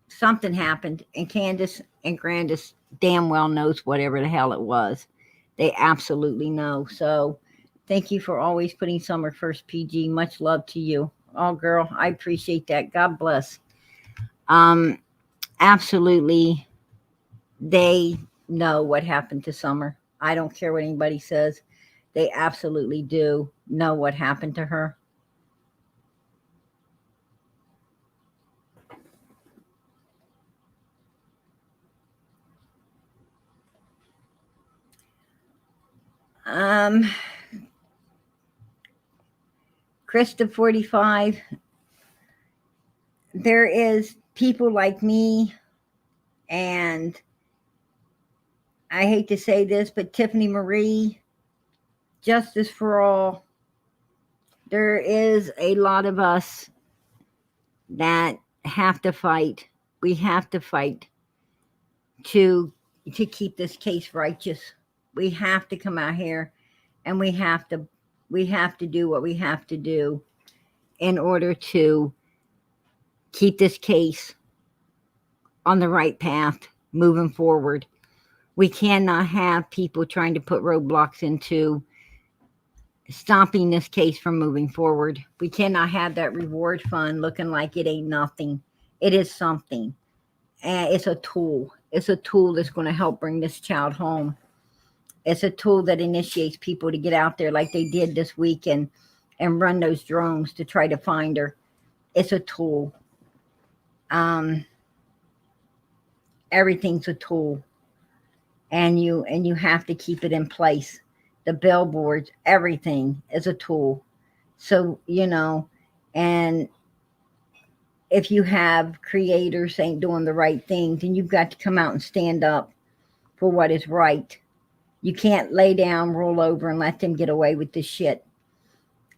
Something happened, and Candace and Grandis damn well knows whatever the hell it was. They absolutely know. So, thank you for always putting Summer first, PG. Much love to you. Oh, girl, I appreciate that. God bless. Absolutely, they know what happened to Summer. I don't care what anybody says. They absolutely do know what happened to her. Krista 45. There is people like me, and I hate to say this, but Tiffany Marie, Justice for All. There is a lot of us that have to fight. We have to fight to keep this case righteous. We have to come out here, and we have to do what we have to do in order to keep this case on the right path moving forward. We cannot have people trying to put roadblocks into stopping this case from moving forward. We cannot have that reward fund looking like it ain't nothing. It is something. And it's a tool. It's a tool that's going to help bring this child home. It's a tool that initiates people to get out there like they did this week and run those drones to try to find her. It's a tool. Everything's a tool. And you have to keep it in place. The billboards, everything is a tool. So, you know, and if you have creators ain't doing the right thing, then you've got to come out and stand up for what is right. You can't lay down, roll over, and let them get away with this shit.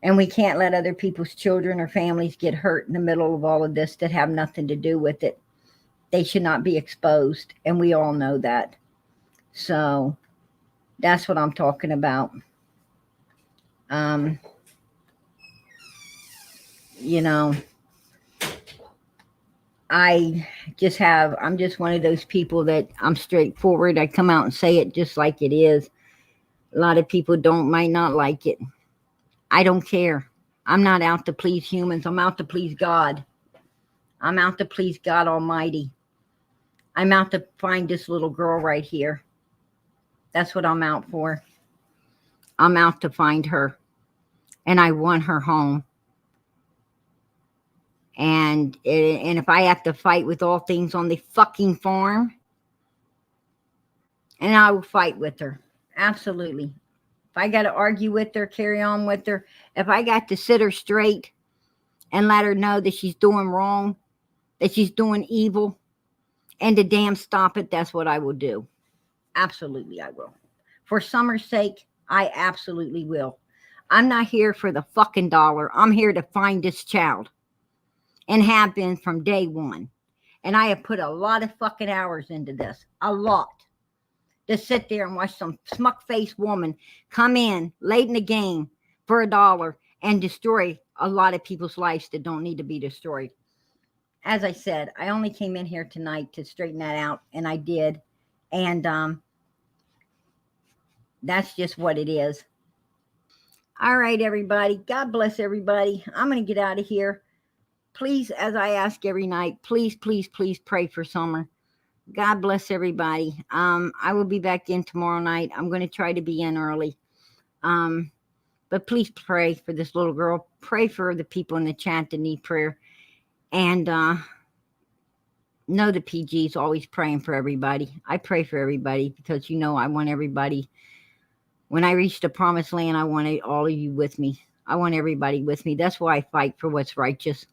And we can't let other people's children or families get hurt in the middle of all of this that have nothing to do with it. They should not be exposed, and we all know that. So that's what I'm talking about. You know, I'm just one of those people that I'm straightforward. I come out and say it just like it is. A lot of people might not like it. I don't care. I'm not out to please humans. I'm out to please God. I'm out to please God Almighty. I'm out to find this little girl right here. That's what I'm out for. I'm out to find her. And I want her home. And if I have to fight with all things on the fucking farm, and I will fight with her. Absolutely. If I got to argue with her, carry on with her, if I got to sit her straight and let her know that she's doing wrong, that she's doing evil, and to damn stop it, that's what I will do. Absolutely, I will. For Summer's sake, I absolutely will. I'm not here for the fucking dollar. I'm here to find this child. And have been from day one. And I have put a lot of fucking hours into this. A lot. To sit there and watch some smuck-faced woman come in late in the game for $1 and destroy a lot of people's lives that don't need to be destroyed. As I said, I only came in here tonight to straighten that out, and I did. And that's just what it is. All right, everybody. God bless everybody. I'm going to get out of here. Please, as I ask every night, please, please, please pray for Summer. God bless everybody. I will be back in tomorrow night. I'm going to try to be in early. But please pray for this little girl. Pray for the people in the chat that need prayer. And know the PG's always praying for everybody. I pray for everybody because, I want everybody. When I reach the promised land, I want all of you with me. I want everybody with me. That's why I fight for what's righteous.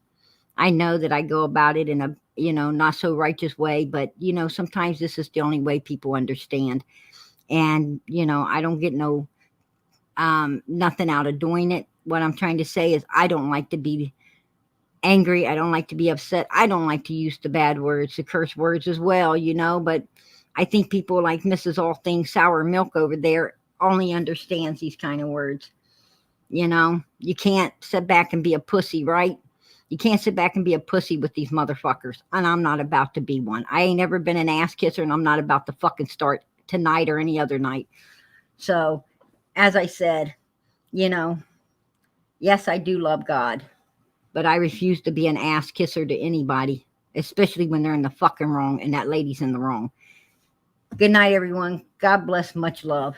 I know that I go about it in a, not so righteous way, but, sometimes this is the only way people understand. And, I don't get nothing out of doing it. What I'm trying to say is I don't like to be angry. I don't like to be upset. I don't like to use the bad words, the curse words as well, but I think people like Mrs. All Things Sour Milk over there only understands these kind of words. You can't sit back and be a pussy, right? You can't sit back and be a pussy with these motherfuckers. And I'm not about to be one. I ain't ever been an ass kisser, and I'm not about to fucking start tonight or any other night. So, as I said, yes, I do love God. But I refuse to be an ass kisser to anybody, especially when they're in the fucking wrong and that lady's in the wrong. Good night, everyone. God bless. Much love.